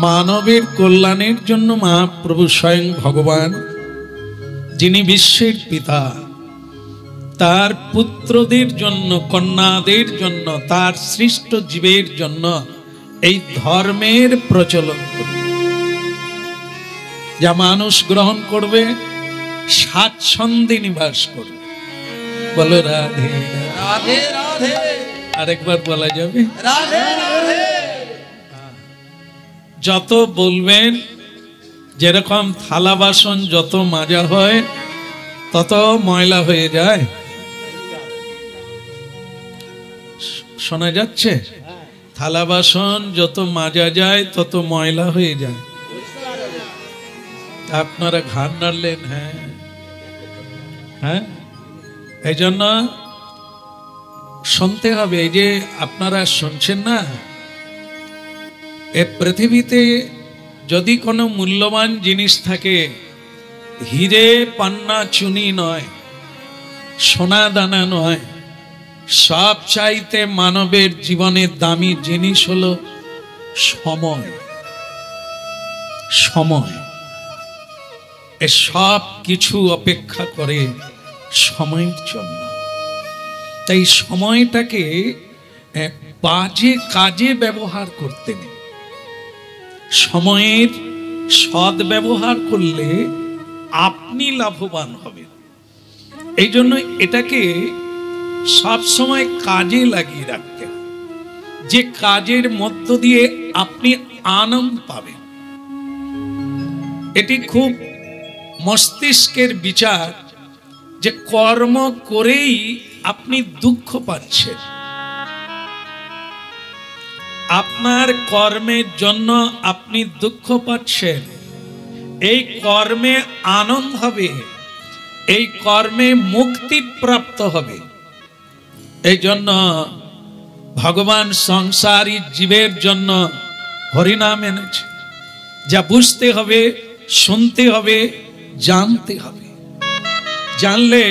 মানবের কল্যাণের জন্য মহাপ্রভু স্বয়ং ভগবান, যিনি বিশ্বের পিতা, তার পুত্রদের জন্য, কন্যাদের জন্য, তার সৃষ্ট জীবের জন্য এই ধর্মের প্রচলন করবে, যা মানুষ গ্রহণ করবে, স্বাচ্ছন্দ্যে নিবাস করবে। বলো রাধে রাধে রাধে। আরেকবার বলা যাবে রাধে রাধে। যত বলবেন, যেরকম থালা বাসন যত মাজা হয় তত ময়লা হয়ে যায়। শোনা যাচ্ছে? থালা বাসন যত মাজা যায় তত ময়লা হয়ে যায়। আপনারা ঘাড় নাড়লেন। হ্যাঁ হ্যাঁ, এই জন্য শুনতে হবে। এই যে আপনারা শুনছেন না, এ পৃথিবীতে যদি কোনো মূল্যবান জিনিস থাকে, হিরে পান্না চুনি নয়, সোনা দানা নয়, সব চাইতে মানবের জীবনের দামি জিনিস হলো সময়। সময় এ সব কিছু অপেক্ষা করে সময়ের জন্য। তাই সময়টাকে বাজে কাজে ব্যবহার করতে নেই। সময়ের সৎ ব্যবহার করলে আপনি লাভবান হবেন। এই জন্য এটাকে সব সময় কাজে লাগিয়ে রাখতে হবে, যে কাজের মধ্য দিয়ে আপনি আনন্দ পাবেন। এটি খুব মস্তিষ্কের বিচার যে কর্ম করেই আপনি দুঃখ পাচ্ছেন। আপনার কর্মের জন্য আপনি দুঃখ পাচ্ছেন, এই কর্মে আনন্দ হবে, এই কর্মে মুক্তি প্রাপ্ত হবে। এই জন্য ভগবান সংসারী জীবের জন্য হরিনাম এনেছে। যা বুঝতে হবে, শুনতে হবে, জানতে হবে। জানলে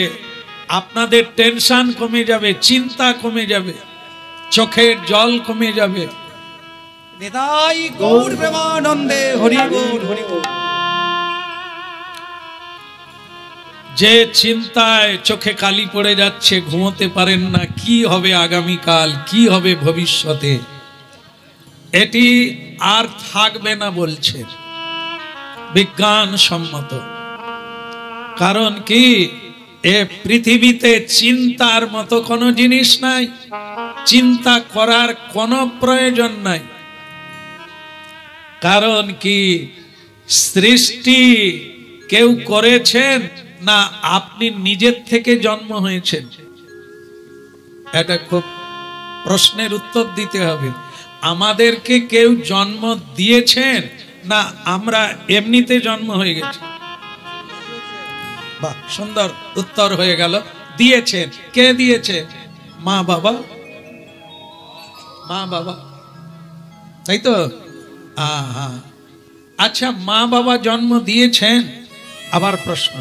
আপনাদের টেনশন কমে যাবে, চিন্তা কমে যাবে, চোখের জল কমে যাবে। নিতাই গৌর প্রেমানন্দে হরি বল হরি বল। যে চিন্তায় চোখে কালি পড়ে যাচ্ছে, ঘুমোতে পারেন না, কি হবে আগামীকাল, কি হবে ভবিষ্যতে, এটি আর থাকবে না বলছে বিজ্ঞান সম্মত। কারণ কি, এ পৃথিবীতে চিন্তার মতো কোনো জিনিস নাই, চিন্তা করার কোনো প্রয়োজন নাই। কারণ কি, সৃষ্টি কেউ করেছেন না আপনি নিজের থেকে জন্ম হয়েছেন? এটা খুব প্রশ্নের উত্তর দিতে হবে। আমাদেরকে কেউ জন্ম দিয়েছেন না আমরা এমনিতে জন্ম হয়ে গেছি? বাহ, সুন্দর উত্তর হয়ে গেল। দিয়েছেন। কে দিয়েছে? মা বাবা। মা বাবা, তাই তো? আচ্ছা, মা বাবা জন্ম দিয়েছেন। আবার প্রশ্ন,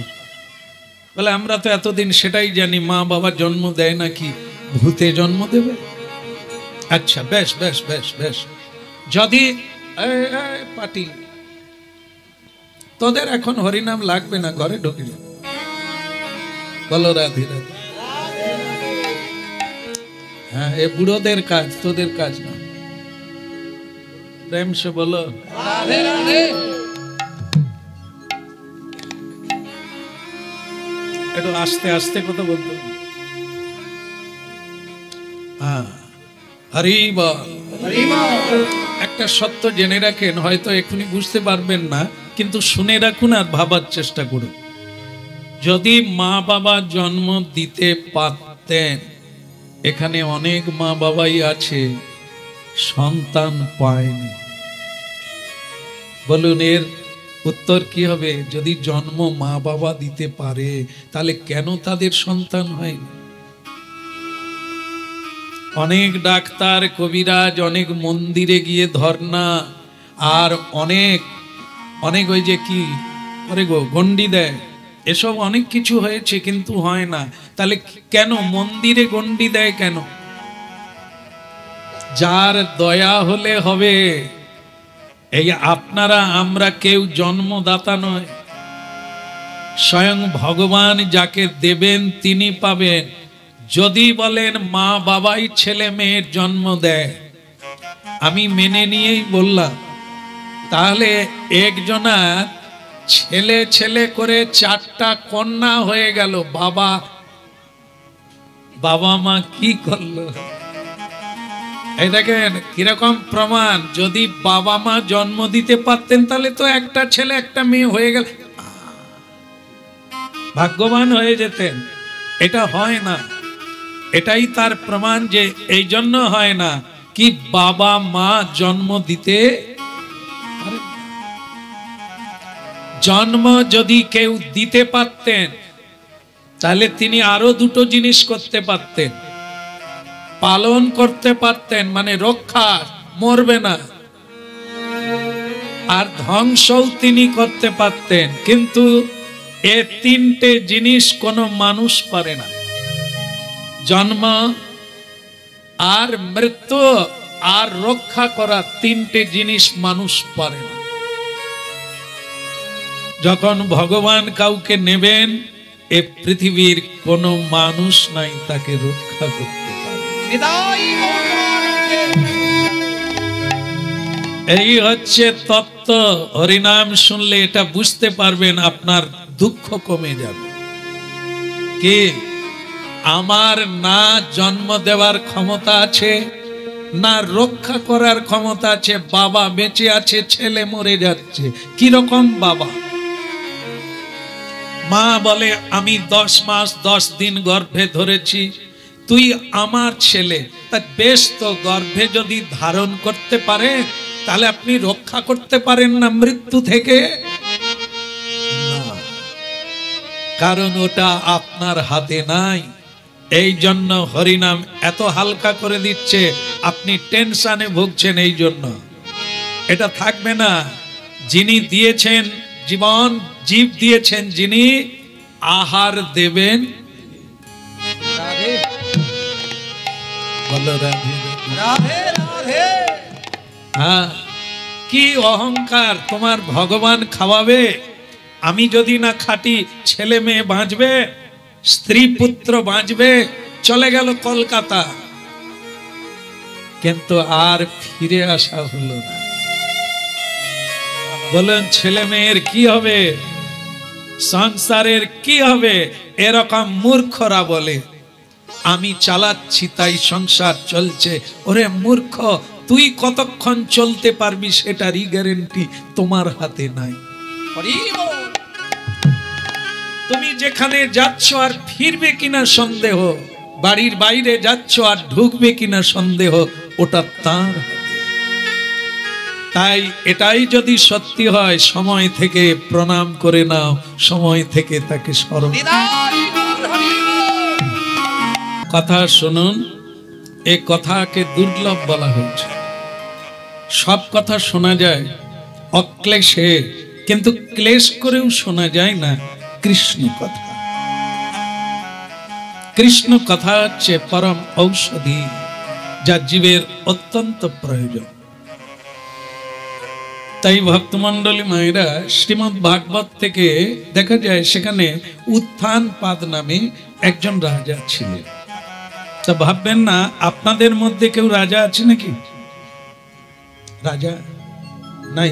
বলে আমরা তো এতদিন সেটাই জানি, মা বাবা জন্ম দেয় নাকি ভূতে জন্ম দেবে? আচ্ছা, বেশ বেশ বেশ বেশ। যদি পাটি, তোদের এখন হরিনাম লাগবে না, ঘরে ঢুকে যাবে। বলো রাধে রাধে। হ্যাঁ, এ বুড়োদের কাজ, তোদের কাজ না। প্রেম সে বলো রাধে রাধে। একটু আস্তে আস্তে কথা বলতে। হরি বল হরি বল। একটা সত্য জেনে রাখেন, হয়তো এখনই বুঝতে পারবেন না, কিন্তু শুনে রাখুন আর ভাবার চেষ্টা করুন। যদি মা বাবা জন্ম দিতে পারতেন, এখানে অনেক মা বাবাই আছে সন্তান পায়নি। বলুন এর উত্তর কি হবে? যদি জন্ম মা বাবা দিতে পারে, তাহলে কেন তাদের সন্তান হয়নি? অনেক ডাক্তার, কবিরাজ, অনেক মন্দিরে গিয়ে ধর্ণা, আর অনেক অনেক ওই যে কি করে গো, গন্ডি দেয়, এসব অনেক কিছু হয়েছে, কিন্তু হয় না। তাহলে কেন মন্দিরে গন্ডি দেয় কেন? যার দয়া হলে হবে, এই আপনারা আমরা কেউ জন্মদাতা নয়, স্বয়ং ভগবান যাকে দেবেন তিনি পাবেন। যদি বলেন মা বাবাই ছেলে মেয়ের জন্ম দেয়, আমি মেনে নিয়েই বললাম, তাহলে একজনা ছেলে ছেলে করে 4টা কন্যা হয়ে গেল, বাবা মা কি করলো? এই দেখেন কিরকম প্রমাণ। যদি বাবা মা জন্ম দিতে পারতেন তাহলে তো একটা ছেলে একটা মেয়ে হয়ে গেল, ভাগ্যবান হয়ে যেতেন। এটা হয় না। এটাই তার প্রমাণ যে এই জন্য হয় না কি বাবা মা জন্ম দিতে পারে। জন্ম যদি কেউ দিতে পারতেন তাহলে তিনি আরো 2টো জিনিস করতে পারতেন। পালন করতে পারতেন, মানে রক্ষা, মরবে না, আর ধ্বংসও তিনি করতে পারতেন। কিন্তু এ 3টে জিনিস কোনো মানুষ পারে না। জন্ম আর মৃত্যু আর রক্ষা করা 3টে জিনিস মানুষ পারে না। যখন ভগবান কাউকে নেবেন, এ পৃথিবীর কোনো মানুষ নাই তাকে রক্ষা করতে পারে। এই হচ্ছে তত্ত্ব। হরিনাম শুনলে এটা বুঝতে পারবেন, আপনার দুঃখ কমে যাবে। কি আমার না জন্ম দেওয়ার ক্ষমতা আছে, না রক্ষা করার ক্ষমতা আছে। বাবা বেঁচে আছে, ছেলে মরে যাচ্ছে। কি রকম বাবা? মা বলে আমি 10 মাস 10 দিন গর্ভে ধরেছি, তুই আমার ছেলে। তা বেশ, তো গর্ভে যদি ধারণ করতে পারে তাহলে আপনি রক্ষা করতে পারেন না মৃত্যু থেকে? কারণ ওটা আপনার হাতে নাই। এই জন্য হরিনাম এত হালকা করে দিচ্ছে, আপনি টেনশনে ভুগছেন। এই জন্য এটা থাকবে না। যিনি দিয়েছেন জীবন, জীব দিয়েছেন যিনি, আহার দেবেন। হ্যাঁ, কি অহংকার তোমার! ভগবান খাওয়াবে, আমি যদি না খাটি ছেলে মেয়ে বাঁচবে, স্ত্রী পুত্র বাঁচবে। চলে গেল কলকাতা, কিন্তু আর ফিরে আসা হলো না। বলেন ছেলে মেয়ের কি হবে, সংসারের কি হবে? এরকম মূর্খরা বলে আমি চালাচ্ছি তাই সংসার চলছে। ওরে মূর্খ, তুই কতক্ষণ চলতে পারবি সেটারই গ্যারেন্টি তোমার হাতে নাই। তুমি যেখানে যাচ্ছ আর ফিরবে কিনা সন্দেহ, বাড়ির বাইরে যাচ্ছ আর ঢুকবে কিনা সন্দেহ, ওটা তার হাতে। তাই এটাই যদি সত্যি হয়, সময় থেকে প্রণাম করে নাও, সময় থেকে তাকে স্মরণ। কথা শুনুন, এই কথাকে দুর্লভ বলা হয়েছে। সব কথা শোনা যায় অক্লেশে, কিন্তু ক্লেশ করেও শোনা যায় না কৃষ্ণ কথা। কৃষ্ণ কথা হচ্ছে পরম ঔষধি, যা জীবের অত্যন্ত প্রয়োজন। তাই ভক্তমণ্ডলী মায়েরা, শ্রীমদ্ ভাগবত থেকে দেখা যায় সেখানে উত্থানপাদ নামে একজন রাজা ছিলেন। তা ভাববেন না আপনাদের মধ্যে কেউ রাজা আছে নাকি? রাজা নাই,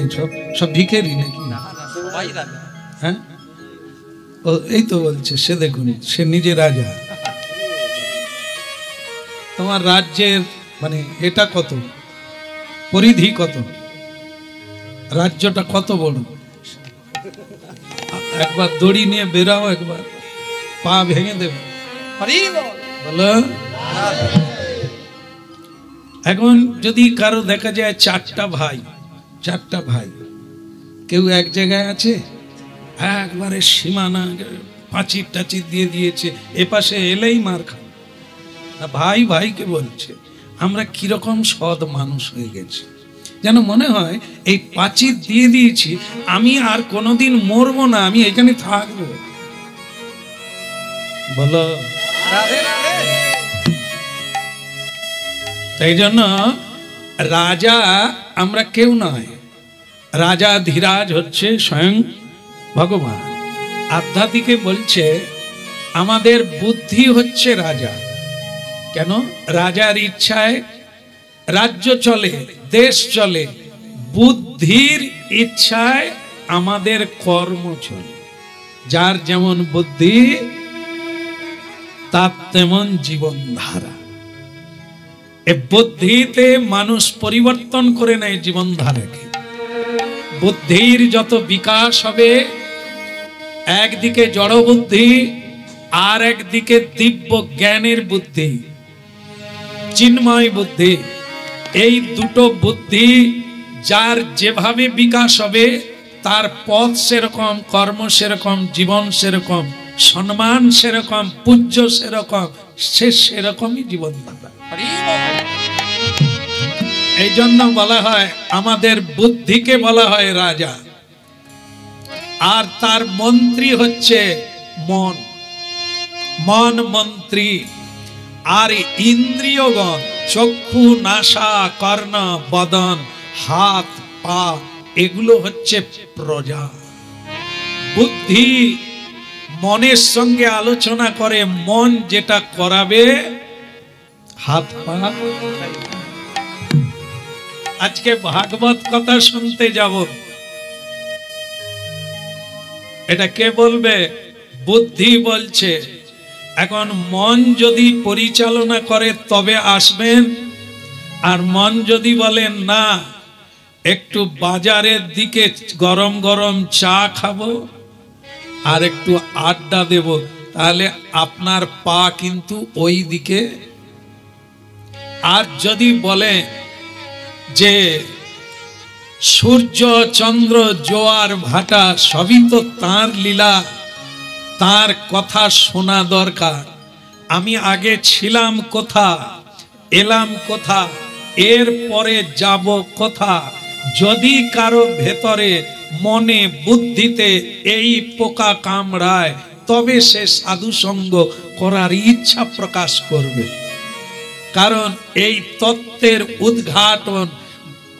সব ভিখারি নাকি? হ্যাঁ, এই তো বলছে, সে দেখুন সে নিজে রাজা। তোমার রাজ্যের মানে এটা কত, পরিধি কত, রাজ্যটা কত বড়? একবার দড়ি নিয়ে বেরাও, একবার পা ভেঙে দেবে। বলো, এখন যদি কারো দেখা যায় 4টা ভাই, কেউ এক জায়গায় আছে, একবারে সীমানা পাঁচির টাচির দিয়ে দিয়েছে, এপাশে এলেই মার খায়। ভাই ভাইকে বলছে, আমরা কিরকম সৎ মানুষ হয়ে গেছি, যেন মনে হয় এই পাঁচির দিয়ে দিয়েছি, আমি আর কোনোদিন মরবো না, আমি এখানে থাকবো। বলো, তাই জন্য রাজা আমরা কেউ নয়, রাজা ধীরাজ হচ্ছে স্বয়ং ভগবান। আধ্যাত্মিকে বলছে আমাদের বুদ্ধি হচ্ছে রাজা। কেন? রাজার ইচ্ছায় রাজ্য চলে, দেশ চলে, বুদ্ধির ইচ্ছায় আমাদের কর্ম চলে। যার যেমন বুদ্ধি তার তেমন জীবনধারা। এ বুদ্ধিতে মানুষ পরিবর্তন করে নেয় জীবনধারাকে। বুদ্ধির যত বিকাশ হবে, একদিকে জড় বুদ্ধি আর একদিকে দিব্য জ্ঞানের বুদ্ধি, চিন্ময় বুদ্ধি, এই দুটো বুদ্ধি যার যেভাবে বিকাশ হবে তার পথ সেরকম, কর্ম সেরকম, জীবন সেরকম, সম্মান সেরকম, পূজ্য সেরকম, সে সেরকমই জীবনধারা। এই জন্য বলা হয় আমাদের বুদ্ধিকে বলা হয় রাজা, আর তার মন্ত্রী হচ্ছে মন। মন মন্ত্রী। আর ইন্দ্রিয়গণ চক্ষু, নাসা, কর্ণ, বদন, হাত, পা, এগুলো হচ্ছে প্রজা। বুদ্ধি মনের সঙ্গে আলোচনা করে, মন যেটা করাবে হাত পা। আজকে ভাগবত কথা শুনতে যাব, এটা কে বলবে? বুদ্ধি বলছে। এখন মন যদি পরিচালনা করে তবে আসবেন, আর মন যদি বলেন না একটু বাজারের দিকে গরম গরম চা খাবো আর একটু আড্ডা দেব, তাহলে আপনার পা কিন্তু ওই দিকে। আর যদি বলে যে সূর্য, চন্দ্র, জোয়ার ভাটা সবই তো তাঁর লীলা, তার কথা শোনা দরকার। আমি আগে ছিলাম কোথা, এলাম কোথা, এর পরে যাব কোথা। যদি কারো ভেতরে, মনে, বুদ্ধিতে এই পোকা কামড়ায়, তবে সে সাধু সঙ্গ করার ইচ্ছা প্রকাশ করবে। কারণ এই তত্ত্বের উদ্ঘাটন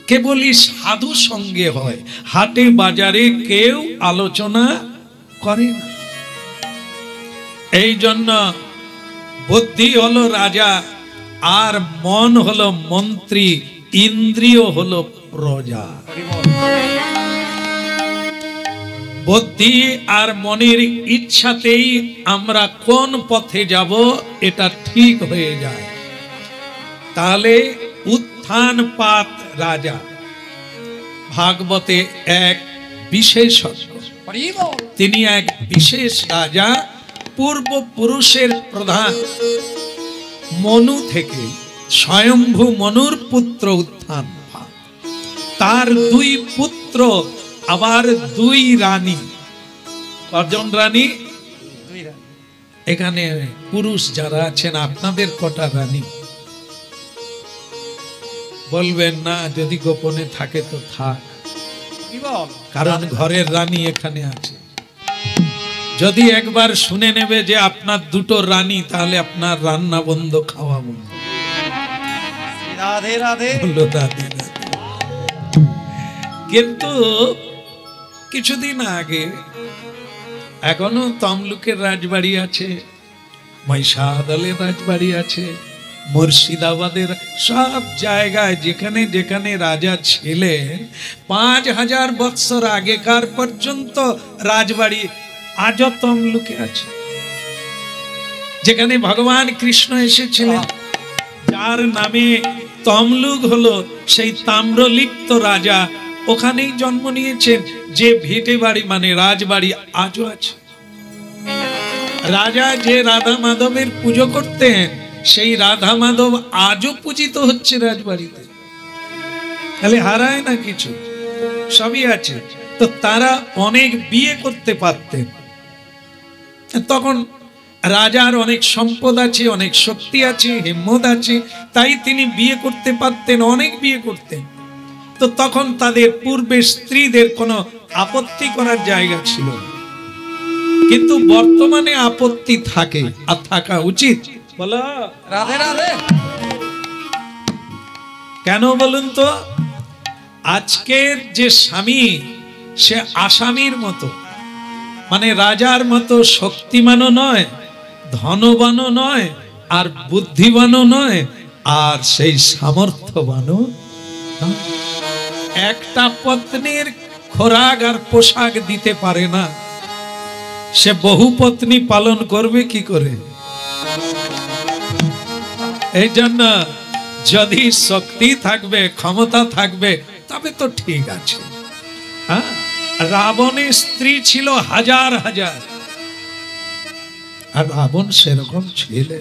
কেবলই সাধু সঙ্গে হয়, হাটে বাজারে কেউ আলোচনা করে না। এই জন্য বুদ্ধি হলো রাজা, আর মন হলো মন্ত্রী, ইন্দ্রিয় হলো প্রজা। বুদ্ধি আর মনের ইচ্ছাতেই আমরা কোন পথে যাব এটা ঠিক হয়ে যায়। তাহলে উত্থানপাত রাজা ভাগবতে এক বিশেষজ্ঞ, তিনি এক বিশেষ রাজা, পূর্বপুরুষের প্রধান মনু থেকে, স্বয়ম্ভু মনুর পুত্র উত্থানপাত। তার দুই পুত্র, আবার দুই রানী। কজন রানী? এখানে পুরুষ যারা আছেন আপনাদের কটা রানী? বলবেন না, যদি গোপনে থাকে তো থাক, কারণ ঘরের রানী এখানে আছে। যদি একবার শুনে নেবে যে আপনার দুটো রানী, তাহলে আপনার রান্না বন্ধ, খাওয়া বন্ধ। রাধে রাধে। কিন্তু কিছুদিন আগে, এখনো তমলুকের রাজবাড়ি আছে, মহিষাদলের রাজবাড়ি আছে, মুর্শিদাবাদের, সব জায়গায় যেখানে যেখানে রাজা ছিলেন 5000 বৎসর আগেকার পর্যন্ত রাজবাড়ি আজও তমলুকে আছে। যেখানে ভগবান কৃষ্ণ এসেছিলেন, যার নামে তমলুক হলো, সেই তাম্রলিপ্ত রাজা ওখানেই জন্ম নিয়েছেন। যে ভিটে বাড়ি মানে রাজবাড়ি আজও আছে। রাজা যে রাধা মাধবের পুজো করতেন, সেই রাধা মাধব আজও পূজিত হচ্ছে রাজবাড়িতে। তাহলে হারায় না কিছু, সবই আছে। তো তারা অনেক বিয়ে করতে পারতেন। তখন রাজার অনেক সম্পদ আছে, অনেক শক্তি আছে, হিম্মত আছে, তাই তিনি বিয়ে করতে পারতেন, অনেক বিয়ে করতেন। তো তখন তাদের পূর্বের স্ত্রীদের কোনো আপত্তি করার জায়গা ছিল না। কিন্তু বর্তমানে আপত্তি থাকে, আর থাকা উচিত। বলো রাধে রাধে। কেন বলুন তো? আজকের যে স্বামী সে আসামির মতো, মানে রাজার মতো শক্তিমানও নয়, ধনবানও নয়, আর বুদ্ধিমানও নয়, আর সেই সামর্থ্যবানও নয়। একটা পত্নীর খোরাক আর পোশাক দিতে পারে না, সে বহু পত্নী পালন করবে কি করে? এই জন্য যদি শক্তি থাকবে, ক্ষমতা থাকবে, তবে তো ঠিক আছে। হ্যাঁ, রাবণের স্ত্রী ছিল হাজার হাজার, আর রাবণ সেরকম ছেলে।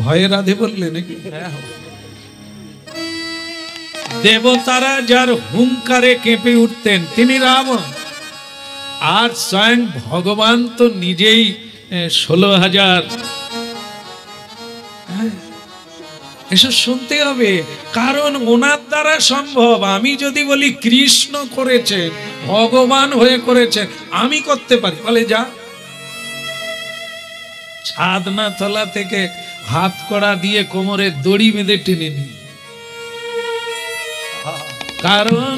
ভয়ে রাধে বললে নাকি? দেবতারা যার হুঙ্কারে কেঁপে উঠতেন তিনি রাবণ, আর স্বয়ং ভগবান তো নিজেই 16,000। এসব শুনতে হবে, কারণ ওনার দ্বারা সম্ভব। আমি যদি বলি কৃষ্ণ করেছে, ভগবান হয়ে করেছে, আমি করতে পারি, বলে যা। ছাদনা তলা থেকে হাত কড়া দিয়ে কোমরে দড়ি বেঁধে টেনে নি, কারণ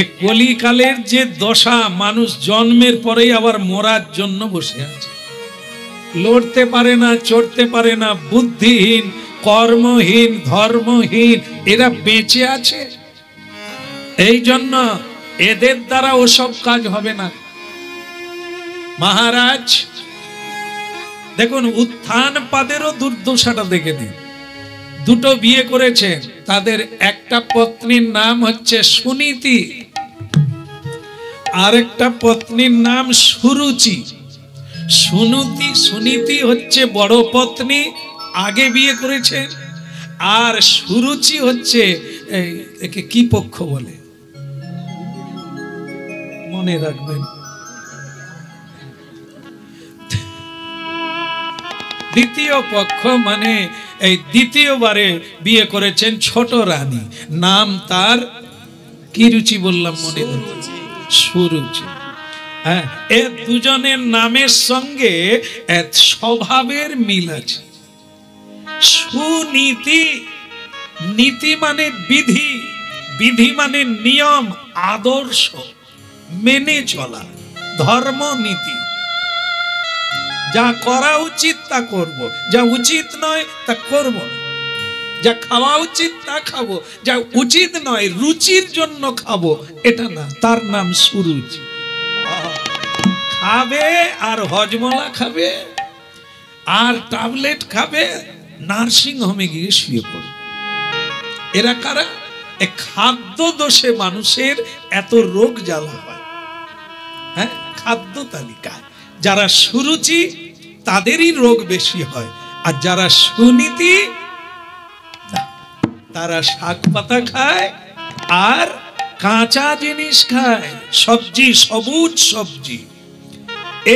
এ কলিকালের যে দশা, মানুষ জন্মের পরেই আবার মরার জন্য বসে আছে, লড়তে পারে না, চড়তে পারে না, বুদ্ধিহীন, কর্মহীন, ধর্মহীন, এরা বেঁচে আছে। এই জন্য এদের দ্বারা ওসব কাজ হবে না। মহারাজ দেখুন, উত্থান পাদেরও দুর্দশাটা দেখে দিন। দুটো বিয়ে করেছেন, তাদের একটা পত্নীর নাম হচ্ছে সুনীতি, আরেকটা পত্নীর নাম সুরুচি। সুনীতি হচ্ছে বড় পত্নী, আগে বিয়ে করেছেন, আর সুরুচি হচ্ছে একে কি পক্ষ বলে মনে রাখবেন, দ্বিতীয় পক্ষ, মানে এই দ্বিতীয়বারে বিয়ে করেছেন ছোট রানী, নাম তার কি রুচি বললাম মনে, সুরুচি। হ্যাঁ, এ দুজনের নামের সঙ্গে স্বভাবের মিল আছে। সুনীতি, নীতি মানে বিধি, বিধি মানে নিয়ম, আদর্শ মেনে চলা, ধর্ম নীতি। যা করা উচিত তা করব, যা উচিত নয় তা করব না। যা খাওয়া উচিত তা খাবো, যা উচিত নয় রুচির জন্য খাবো এটা না, তার নাম সুরুচি। খাবে আর হজমলা খাবে আর ট্যাবলেট খাবে, নার্সিং হোমে গিয়ে শুয়ে পড়বে। এরা কারা? এ খাদ্য দোষে মানুষের এত রোগ জ্বালা হয়। হ্যাঁ, খাদ্য তালিকায় যারা সুরুচি তাদেরই রোগ বেশি হয়, আর যারা সুনীতি তারা শাক পাতা খায় আর কাঁচা জিনিস খায়, সবজি, সবুজ সবজি,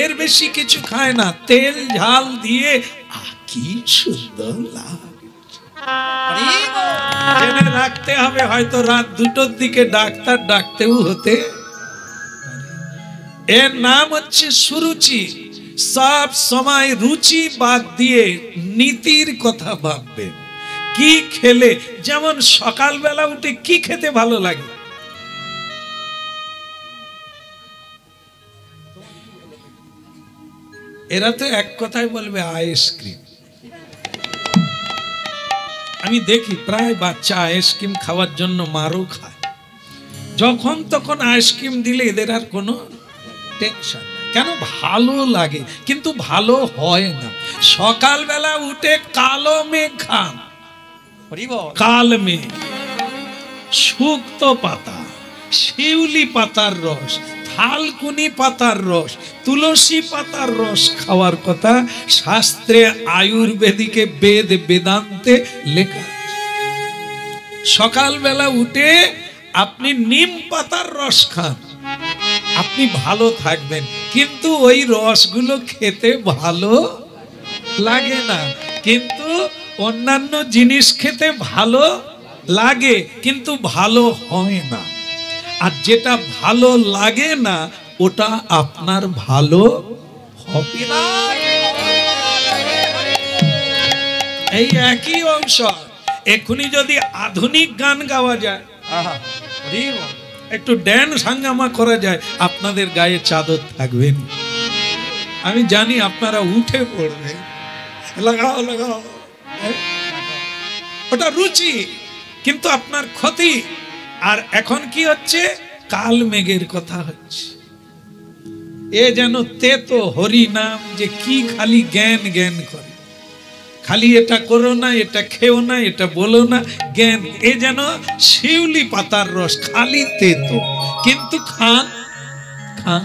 এর বেশি কিছু খায় না। তেল ঝাল দিয়ে কি সুন্দর লাগে, জেনে রাখতে হবে। হয়তো রাত 2টোর দিকে ডাক্তার ডাকতেও হতে। এর নাম হচ্ছে সুরুচি। সব সময় রুচি বাদ দিয়ে নীতির কথা ভাববেন। কি খেলে, যেমন সকালবেলা উঠে কি খেতে ভালো লাগে? এরা তো এক কথায় বলবে আইসক্রিম। আমি দেখি প্রায় বাচ্চা আইসক্রিম খাওয়ার জন্য মারও খায়। যখন তখন আইসক্রিম দিলে এদের আর কোনো টেনশন নেই, কেন? ভালো লাগে, কিন্তু ভালো হয় না। সকালবেলা উঠে কালো মেঘ খান, কাল মেঘ, শুক্তো পাতা, শিউলি পাতার রস, থালকুনি পাতার রস, তুলসী পাতার রস খাওয়ার কথা শাস্ত্রে, আয়ুর্বেদিকে, বেদ বেদান্তে লেখা। সকালবেলা উঠে আপনি নিম পাতার রস খান, আপনি ভালো থাকবেন। কিন্তু ওই রসগুলো খেতে ভালো লাগে না, কিন্তু অন্যান্য জিনিস খেতে ভালো লাগে, কিন্তু ভালো হয় না। আর যেটা ভালো লাগে না ওটা আপনার ভালো হবে না। এই একই ঔষধ। এখনই যদি আধুনিক গান গাওয়া যায়, একটু ড্যান্স হাঙ্গামা করা যায়, আপনাদের গায়ে চাদর থাকবেন। আমি জানি আপনারা উঠে পড়বেন, লাগাও লাগাও। ওটা রুচি, কিন্তু আপনার ক্ষতি। আর এখন কি হচ্ছে? কাল মেঘের কথা হচ্ছে। এ যেন তেতো হরি নাম, যে কি খালি জ্ঞান জ্ঞান করে, খালি এটা করো না, এটা খেও না, এটা বলো না, জ্ঞান। এ যেন শিউলি পাতার রস, খালি তেতো, কিন্তু খান খান।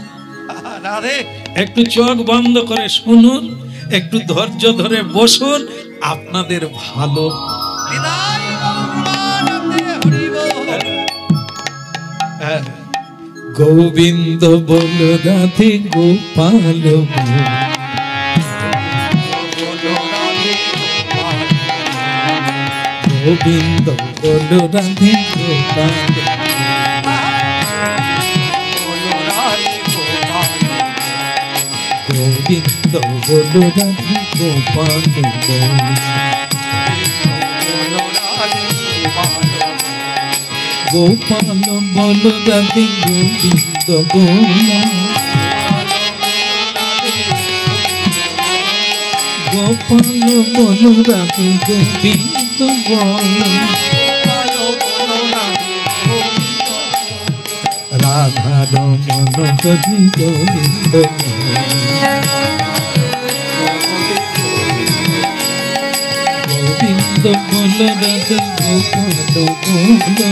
একটু চোখ বন্ধ করে শুনুন, একটু ধৈর্য ধরে বসুন, আপনাদের ভালো। গোবিন্দ বল রাধে গোপাল, গোবিন্দ বল রাধে গোপাল, গোবিন্দ বল রাধে গোপাল, গোপাল বল রাধে গোবিন্দ বল, গোপাল বল রাধে গোবিন্দ বল, রাধার মন করি গোবিন্দ, গোবিন্দ বল রাধে গোপাল বল।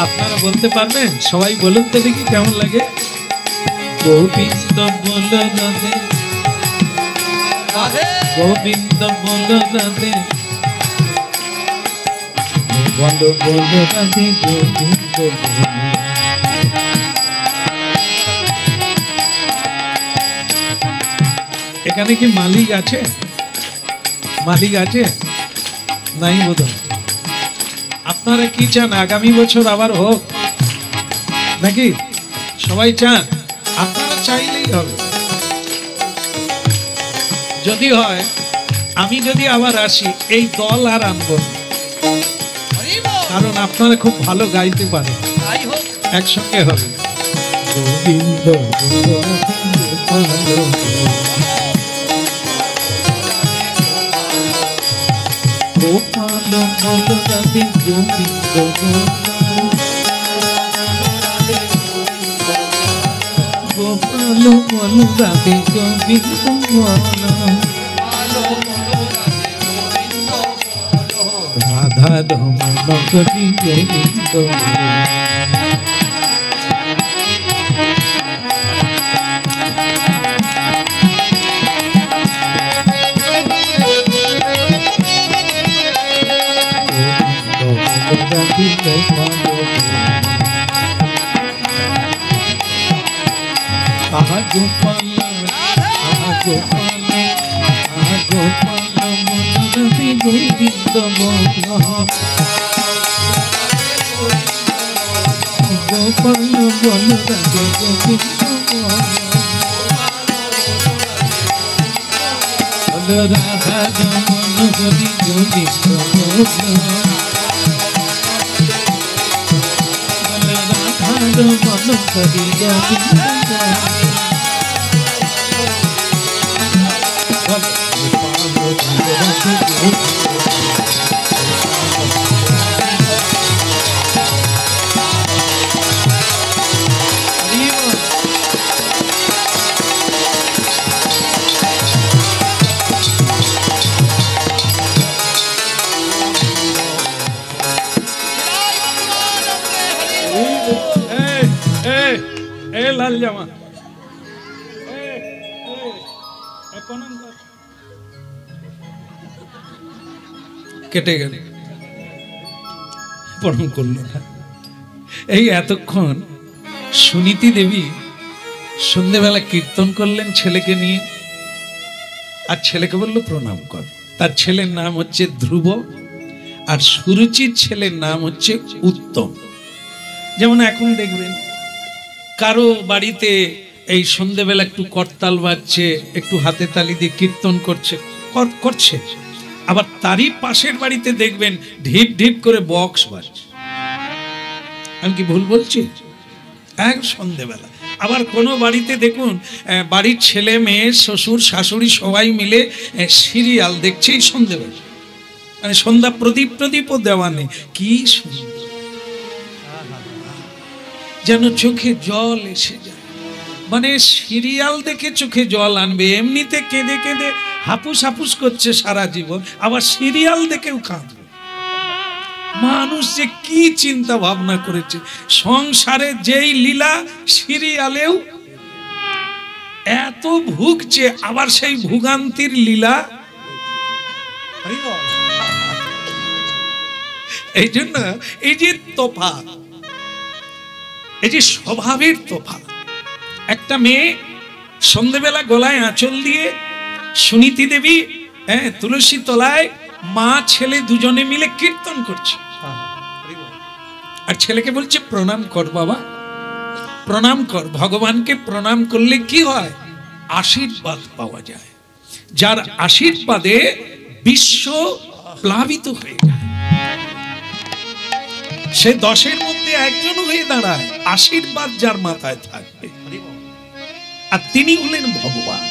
আপনারা বলতে পারবেন? সবাই বলুন তো দেখি কেমন লাগে। গোবিন্দ বল রাধে, গোবিন্দ বল রাধে, গোবিন্দ বল রাধে গোবিন্দ বল। এখানে কি মালিক আছে? মালিক আছে? নাই বোধহয়। আপনারা কি চান? আগামী বছর আবার হোক নাকি? সবাই চান? আপনারা চাইলেই হবে। যদি হয়, আমি যদি আবার আসি, এই দল আর আনবো, কারণ আপনারা খুব ভালো গাইতে পারেন। একসঙ্গে হবে। গোবিন্দ গোপাল বল রাধে গোবিন্দ বল, গোপাল বল রাধে গোবিন্দ বল, রাধার মন করি গোবিন্দ বল। আহা গোপাল, আহা গোপাল, আহা গোপাল মন রাধে গোবিন্দ বল, গোপাল বল রাধে গোবিন্দ বল, রাধা মন করি গোবিন্দ বল, মন করি গোবিন্দ লাল জামা কেটে গেল, প্রণাম করলো না। এই এতক্ষণ সুনীতি দেবী সন্ধ্যেবেলা কীর্তন করলেন ছেলেকে নিয়ে, আর ছেলেকে বললো প্রণাম কর। তার ছেলের নাম হচ্ছে ধ্রুব, আর সুরুচির ছেলের নাম হচ্ছে উত্তম। যেমন এখন দেখবেন কারো বাড়িতে এই সন্ধ্যেবেলা একটু করতাল বাজছে, একটু হাতে তালি দিয়ে কীর্তন করছে, আবার তারই পাশের বাড়িতে দেখবেন ঢিপ ঢিপ করে বক্স বাজছে। আমি কি ভুল বলছি? এক সন্ধ্যেবেলা। আবার কোনো বাড়িতে দেখুন বাড়ির ছেলে মেয়ে শ্বশুর শাশুড়ি সবাই মিলে সিরিয়াল দেখছে এই সন্ধ্যেবেলা, মানে সন্ধ্যা প্রদীপও দেওয়া নেই। কি সুন্দর, যেন চোখে জল এসে যায়। মানে সিরিয়াল দেখে চোখে জল আনবে, এমনিতে কেঁদে কেঁদে হাপুস হাপুস করছে সারা জীবন, আবার সিরিয়াল দেখেও কাঁদবে। মানুষ যে কি চিন্তা ভাবনা করেছে, সংসারে যেই লীলা সিরিয়ালেও এত ভুগছে, আবার সেই ভোগান্তির লীলা। এই জন্য এই যে তফাৎ, এই যে স্বভাবের তফাৎ। একটা মেয়ে সন্ধ্যেবেলা গলায় আঁচল দিয়ে সুনীতি দেবী তুলসী তলায় মা ছেলে দুজনে মিলে কীর্তন করছে, আর ছেলেকে বলছে প্রণাম কর বাবা, প্রণাম কর। ভগবানকে প্রণাম করলে কি হয়? আশীর্বাদ পাওয়া যায়। যার আশীর্বাদে বিশ্ব প্লাবিত হয়ে যায়, সে 10-এর মধ্যে একজন হয়ে দাঁড়ায়। আশীর্বাদ যার মাথায় থাকবে, আর তিনি হলেন ভগবান,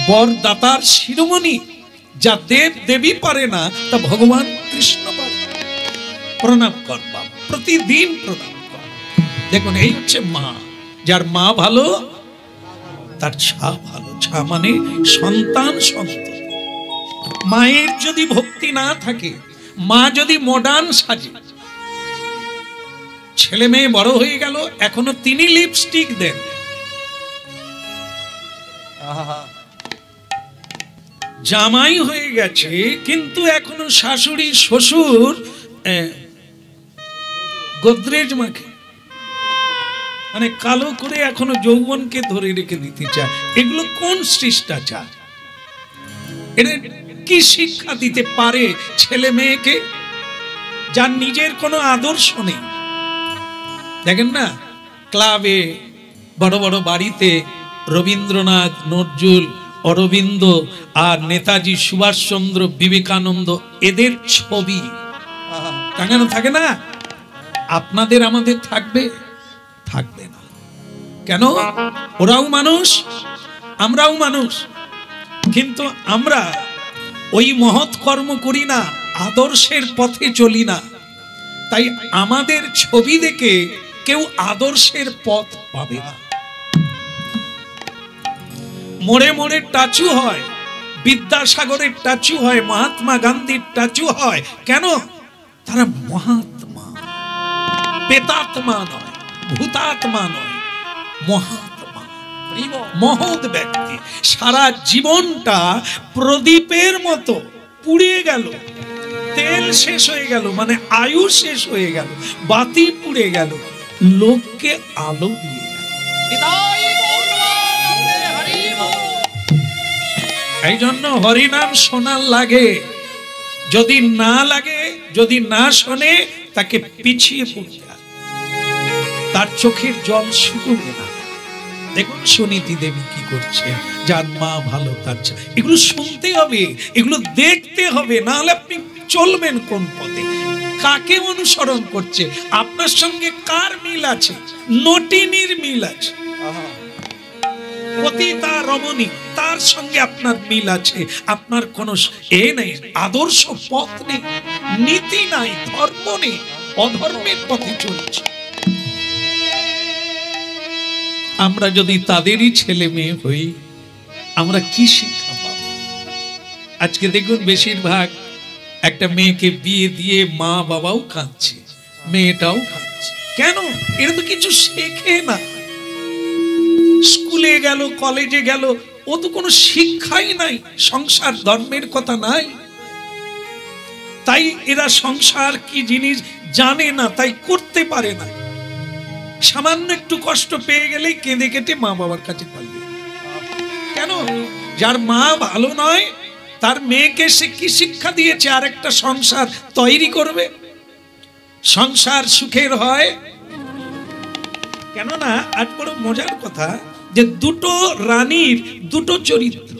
বরদাতার শিরোমণি। যা দেব দেবী পারে না, তা ভগবান কৃষ্ণ পারে। প্রণাম কর বাবা, প্রতিদিন প্রণাম কর। দেখুন, এই হচ্ছে মা। যার মা ভালো, তার ছা ভালো। ছা মানে সন্তান সন্ততি। মায়ের যদি ভক্তি না থাকে, মা যদি মডার্ন সাজে, ছেলে মেয়ে বড় হয়ে গেল, এখনো তিনি লিপস্টিক দেন, জামাই হয়ে গেছে, কিন্তু এখনো শাশুড়ি শ্বশুর গোদরেজ মাখে, মানে কালো করে এখনো যৌবনকে ধরে রেখে দিতে চায়। এগুলো কোন শিষ্টাচার? এটা কি শিক্ষা দিতে পারে ছেলে মেয়েকে, যার নিজের কোনো আদর্শ নেই? দেখেন না, ক্লাবে, বড় বড় বাড়িতে রবীন্দ্রনাথ, নজরুল, অরবিন্দ আর নেতাজি সুভাষচন্দ্র, বিবেকানন্দ, এদের ছবি টাঙানো থাকে না? আপনাদের আমাদের থাকবে? থাকবে না। কেন? ওরাও মানুষ, আমরাও মানুষ, কিন্তু আমরা ওই মহৎ কর্ম করি না, আদর্শের পথে চলি না। তাই আমাদের ছবি দেখে কেউ আদর্শের পথ পাবে না। মোড়ে মোড়ে টাচু হয়, বিদ্যাসাগরের টাচু হয়, মহাত্মা গান্ধীর টাচু হয়। কেন? তারা মহাত্মা, প্রেতাত্মা নয়, ভূতাত্মা নয়, মহাত্মা, মহৎ ব্যক্তি। সারা জীবনটা প্রদীপের মতো পুড়িয়ে গেল, তেল শেষ হয়ে গেল, মানে আয়ু শেষ হয়ে গেল, বাতি পুড়ে গেল, লোককে আলো দিয়ে গেল। এই জন্য হরিনাম শোনার লাগে, যদি না লাগে, যদি না শোনে, তাকে পিছিয়ে পড়তে হবে, তার চোখের জল শুকোবে না। দেখুন সুনীতি দেবী কি করছে, যার মা ভালো, তার এগুলো শুনতে হবে, এগুলো দেখতে হবে, না হলে আপনি চলবেন কোন পথে? কাকে অনুসরণ করছে? আপনার সঙ্গে কার মিল আছে? নটিনীর মিল আছে, পতিতা রমণী, তার সঙ্গে আপনার মিল আছে। আপনার কোনো নেই, আদর্শ পথ নেই, নীতি নাই, ধর্ম নেই, অধর্মের পথে চলছে। আমরা যদি তাদেরই ছেলে মেয়ে হই, আমরা কি শিক্ষা পাব? আজকে দেখুন, বেশিরভাগ একটা মেয়েকে বিয়ে দিয়ে মা বাবাও কাঁদছে, মেয়েটাও কাঁদছে। কেন? এরা তো কিছু শেখে না। স্কুলে গেল, কলেজে গেল, ও তো কোনো শিক্ষাই নাই, সংসার ধর্মের কথা নাই। তাই এরা সংসার কি জিনিস জানে না, তাই করতে পারে না। সামান্য একটু কষ্ট পেয়ে গেলেই কেঁদে কেটে মা বাবার কাছে পালিয়ে। কেন? যার মা ভালো নয়, তার মেয়েকে সে কি শিক্ষা দিয়েছে? আর একটা সংসার তৈরি করবে, সংসার সুখের হয়। কেননা আজ বড় মজার কথা, যে দুটো রানীর দুটো চরিত্র,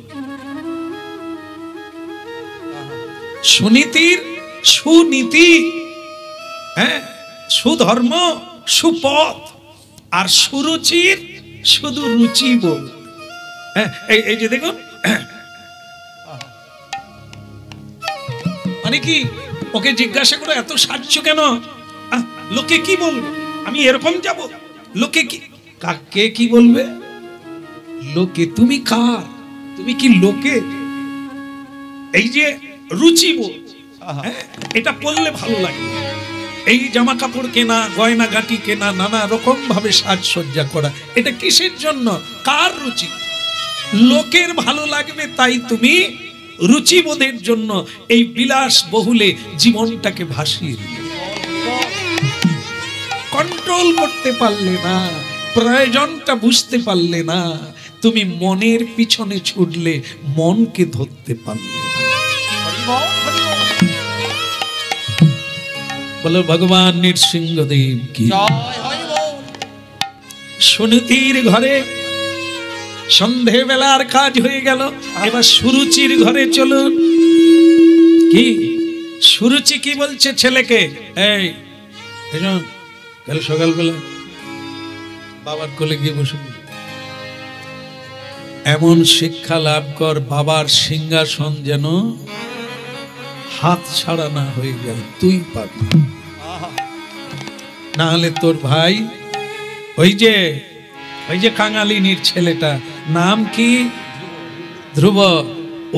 সুনীতির সুনীতি, হ্যাঁ, সুধর্ম সুপথ, আর সুরুচির শুধু রুচি বল। হ্যাঁ, এই যে দেখুন, মানে কি ওকে জিজ্ঞাসা করো এত সাজছো কেন, লোকে কি বলবে, আমি এরকম যাব, লোকে কি, কাকে কি বলবে, লোকে, তুমি কার, তুমি কি লোকে। এই যে রুচি বল, এটা পড়লে ভালো লাগে, এই জামা কাপড় কেনা, গয়না গাটি কেনা, নানা রকম ভাবে সাজসজ্জা করা, এটা কিসের জন্য, কার রুচি, লোকের ভালো লাগবে তাই তুমি রুচিবোধের জন্য এই বিলাস বহুলে জীবনটাকে ভাসিয়ে কন্ট্রোল করতে পারলে না, প্রয়োজনটা বুঝতে পারলে না, তুমি মনের পিছনে ছুটলে মনকে ধরতে পারলে না। বলো ভগবান নৃসিংহদেব কি সুনীতির ঘরে সন্ধে বেলার কাজ হয়ে গেল, এবার সুরুচির ঘরে চলুন। কি সুরুচি কি বলছে ছেলেকে, এই কাল সকালবেলা বাবার কোলে গিয়ে বসে এমন শিক্ষা লাভ কর বাবার সিংহাসন যেন হাত ছাড়া না হয়ে গেল, তুই পাবি, না হলে তোর ভাই ওই যে কাঙালিনীর ছেলেটা, নাম কি ধ্রুব,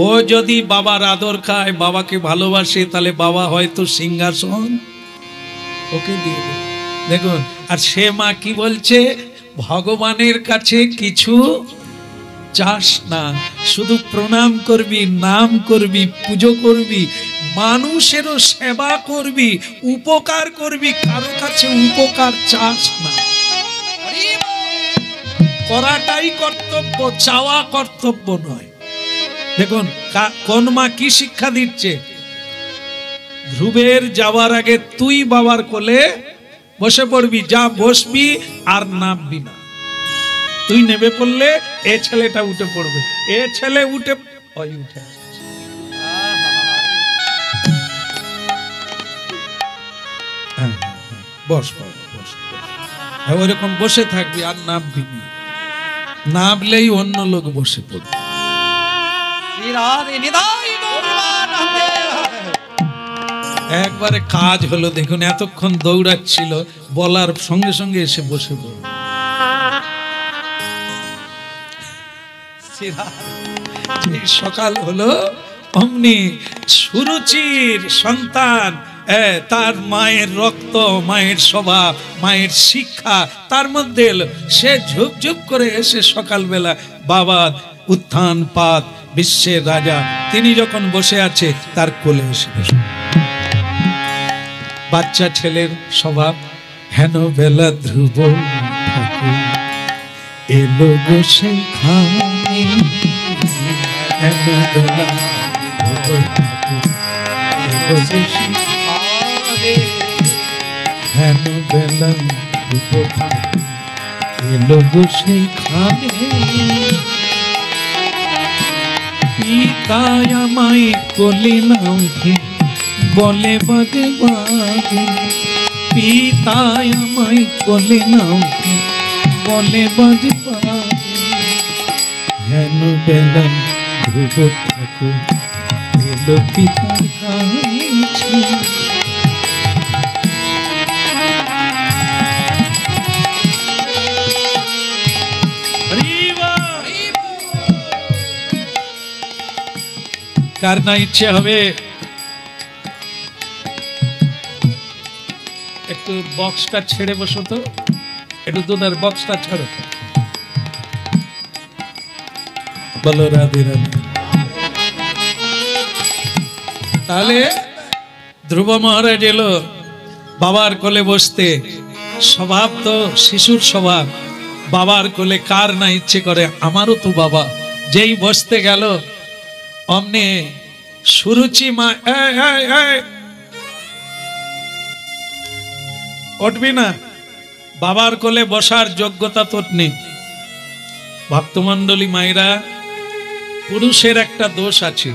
ও যদি বাবার আদর খায়, বাবাকে ভালোবাসে, তাহলে বাবা হয়তো সিংহাসন ওকে দিয়ে দেবে। দেখুন, আর সে মা কি বলছে, ভগবানের কাছে কিছু চাস না, শুধু প্রণাম করবি, নাম করবি, পুজো করবি, মানুষেরও সেবা করবি, উপকার করবি, কারো কাছে উপকার চাস না। করাটাই কর্তব্য, চাওয়া কর্তব্য নয়। দেখুন কোন মা কি শিক্ষা দিচ্ছে, ধ্রুবের যাওয়ার আগে তুই বাবার কোলে বসে পড়বি, যা বসবি আর নামবি না, তুই নেমে পড়লে এ ছেলেটা উঠে পড়বে, এ ছেলে উঠে বস বস, ওইরকম বসে থাকবি আর নামবি না, নামলেই অন্য লোক বসে পড়বে। একবারে কাজ হলো, দেখুন এতক্ষণ দৌড়াচ্ছিল, বলার সঙ্গে সঙ্গে এসে বসে পড়ল। সকাল হলো অমনি সুরুচির সন্তান, তার মায়ের রক্ত, মায়ের স্বভাব, মায়ের শিক্ষা তার মধ্যে এলো, সে ঝুপঝুপ করে এসে সকালবেলা বাবা উত্থান পাত বিশ্বের রাজা, তিনি যখন বসে আছে তার কোলে এসে বসে। বাচ্চা ছেলের স্বভাব, হেন বেলা ধ্রুব ঠাকুর এলো গো সেইখানে, হেন বেলা ধ্রুব ঠাকুর এলো গো সেইখানে, হেন বেলা ধ্রুব ঠাকুর এলো গো সেইখানে, পিতায় আমায় কোলে নাও হে বলে বাগে বাগে, পিতায় আমায় কোলে নাও হে বলে বাগে বাগে, হেন বেলা ধ্রুব ঠাকুর এলো পিতার কাছে। কার না ইচ্ছে হবে একটু বক্সটা ছেড়ে বসো তো, একটু দুধার বক্সটা ছাড়ো, বলো রাধে রাধে। তাহলে ধ্রুব মহারাজ এলো বাবার কোলে বসতে, স্বভাব তো শিশুর স্বভাব, বাবার কোলে কার না ইচ্ছে করে, আমারও তো বাবা। যেই বসতে গেল অমনে সুরুচি মা, উঠবি না, বাবার কোলে বসার যোগ্যতা তোর নেই, ভক্তমণ্ডলী মায়েরা, পুরুষের একটা দোষ আছে,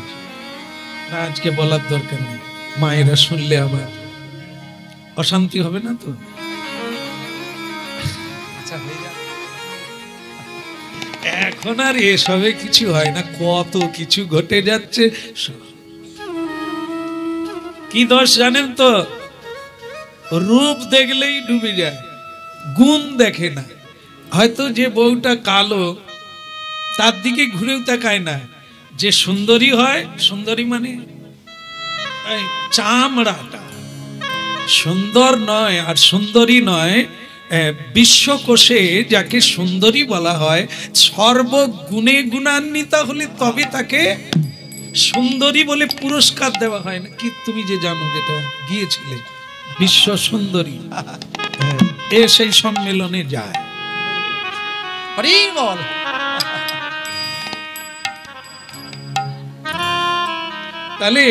না আজকে বলার দরকার নেই, মায়েরা শুনলে আবার অশান্তি হবে না তো? আচ্ছা হয়ে যাক। এখন আর এসবে কিছু হয় না, কত কিছু ঘটে যাচ্ছে। কি দোষ জানেন তো? রূপ দেখলেই ডুবে যায়, গুণ দেখে না। হয়তো যে বউটা কালো তার দিকে ঘুরেও তাকায় না, যে সুন্দরী হয়, সুন্দরী মানে এই চামড়াটা সুন্দর নয়, আর সুন্দরী নয়, বিশ্বকোষে যাকে সুন্দরী বলা হয়, সর্বগুণে গুণান্বিতা হলে তবে তাকে সুন্দরী বলে পুরস্কার দেওয়া হয় না কি? তুমি যে জানো, যেটা গিয়েছিলে বিশ্ব সুন্দরী, এ সেই সম্মেলনে যায়। হরি বল। তাহলে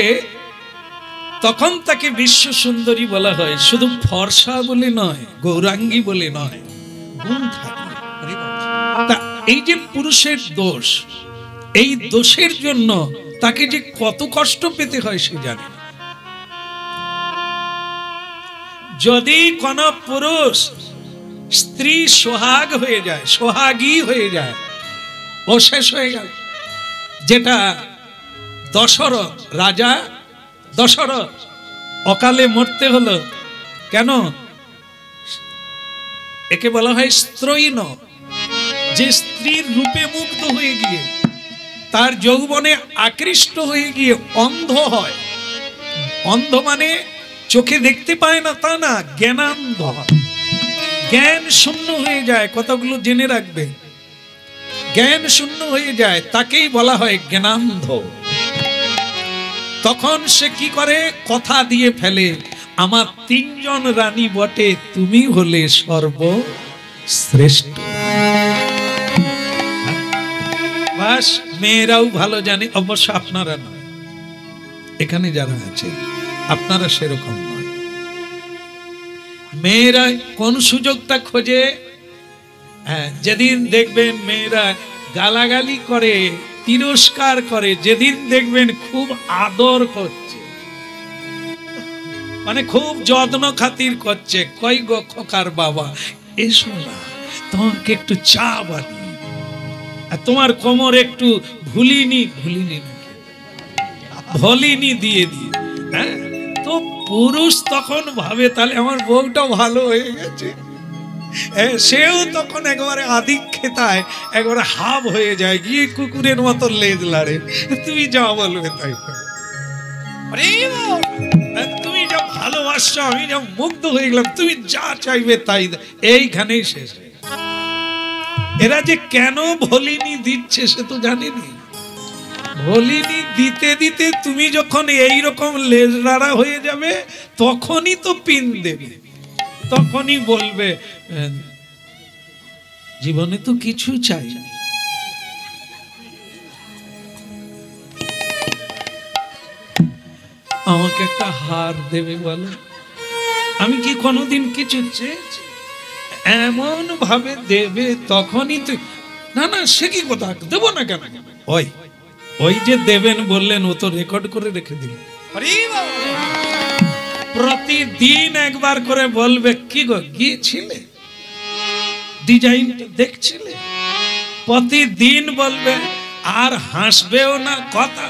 তখন তাকে বিশ্ব সুন্দরী বলা হয়, শুধু ফর্সা বলে নয়, গৌরাঙ্গী বলে নয়, গুণ থাকে। তা এই যে পুরুষের দোষ, এই দোষের জন্য তাকে যে কত কষ্ট পেতে হয় সে জানে। যদি কোন পুরুষ স্ত্রী সোহাগ হয়ে যায়, সোহাগী হয়ে যায়, ও শেষ হয়ে গেল। যেটা দশরথ, রাজা দশরথ অকালে মরতে হলো কেন? একে বলা হয় স্ত্রৈণ, যে স্ত্রীর রূপে মুগ্ধ হয়ে গিয়ে, তার যৌবনে আকৃষ্ট হয়ে গিয়ে অন্ধ হয়। অন্ধ মানে চোখে দেখতে পায় না তা না, জ্ঞানান্ধ হয়, জ্ঞান শূন্য হয়ে যায়। কতগুলো জেনে রাখবে, জ্ঞান শূন্য হয়ে যায়, তাকেই বলা হয় জ্ঞানান্ধ। তখন সে কি করে? কথা দিয়ে ফেলে, আমার 3 জন রানী বটে, তুমি হলে সর্বশ্রেষ্ঠ। বাস, মেয়েরাও ভালো জানে, অবশ্য আপনারা নয়, এখানে যারা আছে আপনারা সেরকম নয়। মেয়েরা কোন সুযোগটা খোঁজে? যেদিন দেখবেন মেয়েরা গালাগালি করে, তিরস্কার করে, যেদিন দেখবেন খুব আদর করছে, মানে খুব যত্ন খাতির করছে, কই গো খোকার বাবা, এসো না, তোমাকে একটু চা বানিয়ে, তোমার কোমর একটু ভুলিনি দিয়ে দিয়ে, হ্যাঁ? তো পুরুষ তখন ভাবে, তাহলে আমার বউটা ভালো হয়ে গেছে। সেও তখন একবারে আদিক্ষেতায় একবারে হাব হয়ে যায়, গিয়ে কুকুরের মতো লেজ লাড়ে, তুমি যা বলবে তাই। তুমি যা ভালোবাসছো, আমি যা মুগ্ধ হয়ে গেলাম, তুমি যা চাইবে তাই। এইখানেই শেষ। এরা যে কেন ভলিনি দিচ্ছে সে তো জানেনি। ভলিনি দিতে দিতে তুমি যখন এইরকম লেজ লাড়া হয়ে যাবে, তখনই তো পিন দেবে, তখনই বলবে জীবনে তো কিছু চাই, আমাকে একটা হার দেবে বলো। আমি কি কোনোদিন কিছু চেয়েছি? এমন ভাবে দেবে তখনই তো। না না, সে কি কথা, দেবো না কেন? ওই যে দেবেন বললেন, ও তো রেকর্ড করে রেখে দিল। প্রতিদিন একবার করে বলবে, কি গো গিয়েছিলে, ডিজাইনটা দেখছিলে? প্রতিদিন বলবে, আর হাসবেও না। কথা